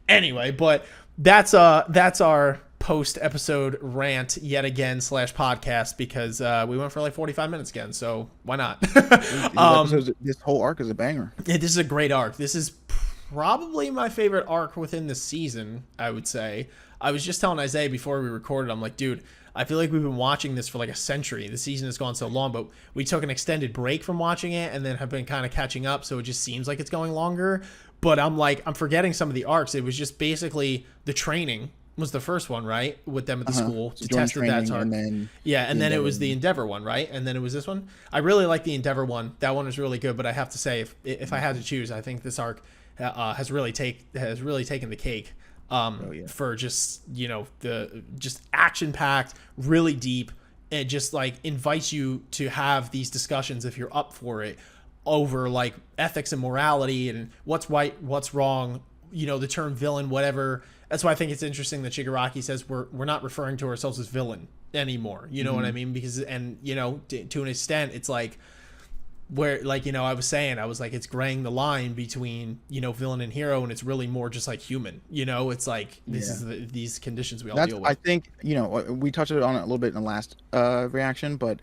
anyway, but that's our post-episode rant yet again / podcast, because we went for like 45 minutes again, so why not? This whole arc is a banger. Yeah, this is a great arc. This is probably my favorite arc within the season, I would say. I was just telling Isaiah before we recorded, I'm like, dude, I feel like we've been watching this for like a century. The season has gone so long, but we took an extended break from watching it and then have been kind of catching up, so it just seems like it's going longer. But I'm forgetting some of the arcs. It was just basically the training was the first one, right? With them at the school to test that arc. And then it was the Endeavor one, right? And then it was this one. I really like the Endeavor one. That one was really good, but I have to say, if I had to choose, I think this arc has really taken the cake. For just, you know, the just action packed, really deep, and just like invites you to have these discussions if you're up for it over like ethics and morality and what's right, what's wrong, you know, the term villain, whatever. That's why I think it's interesting that Shigaraki says we're not referring to ourselves as villain anymore. You know what I mean? Because, and you know, to an extent, it's like where, like, you know, I was like, it's graying the line between, you know, villain and hero, and it's really more just like human. You know, it's like this is these conditions we all deal with. I think, you know, we touched on it a little bit in the last reaction, but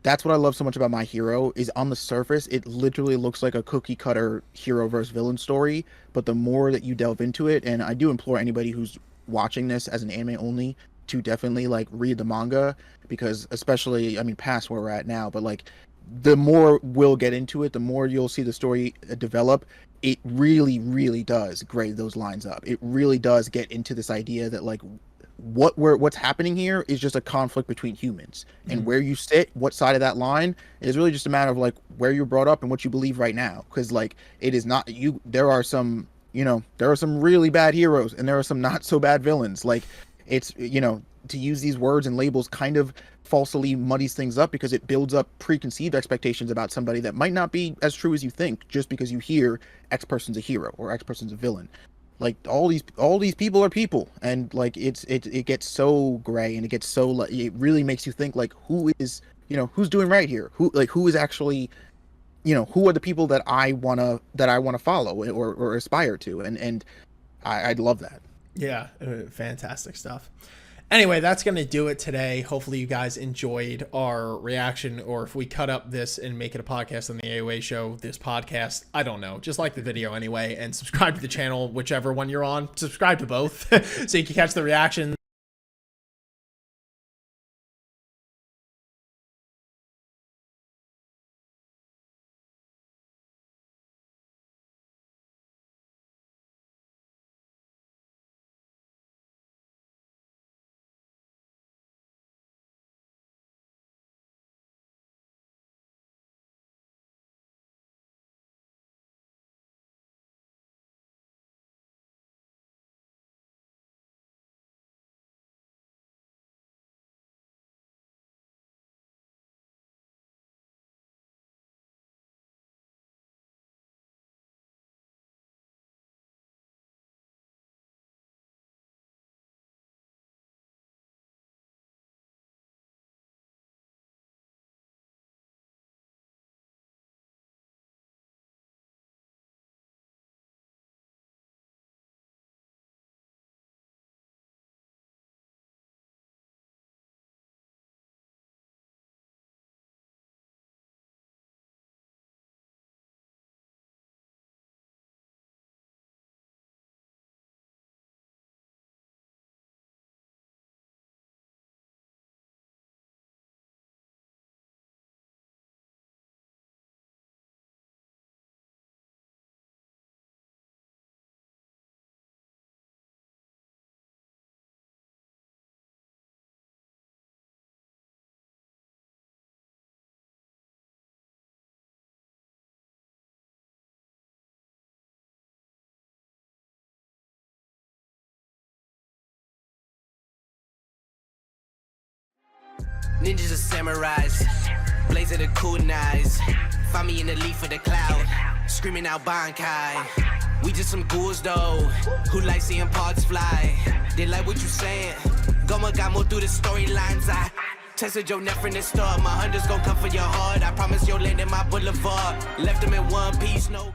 that's what I love so much about My Hero is on the surface, it literally looks like a cookie cutter hero versus villain story. But the more that you delve into it, and I do implore anybody who's watching this as an anime only to definitely like read the manga, because especially, I mean, past where we're at now, but like the more we'll get into it, the more you'll see the story develop. It really, really does grade those lines up. It really does get into this idea that like what's happening here is just a conflict between humans, and where you sit, what side of that line, is really just a matter of like where you're brought up and what you believe right now. Because like it is not you. There are some, you know, there are some really bad heroes and there are some not so bad villains. Like it's, you know, to use these words and labels kind of falsely muddies things up because it builds up preconceived expectations about somebody that might not be as true as you think just because you hear X person's a hero or X person's a villain. Like all these people are people, and like it gets so gray, and it gets so, it really makes you think like who is, you know, who's doing right here, who is actually, you know, who are the people that I wanna follow or aspire to, and I love that. Yeah, fantastic stuff. Anyway, that's going to do it today. Hopefully you guys enjoyed our reaction, or if we cut up this and make it a podcast on the AOA show, this podcast, I don't know. Just like the video anyway, and subscribe to the channel, whichever one you're on. Subscribe to both so you can catch the reaction. Ninjas are samurais, blaze of the kunais. Find me in the leaf of the cloud, screaming out Bankai. We just some ghouls though, who like seeing parts fly. They like what you saying, Goma got more through the storylines. I tested your neck from the start, my hunters gon' come for your heart. I promise you'll land in my boulevard, left them in one piece, no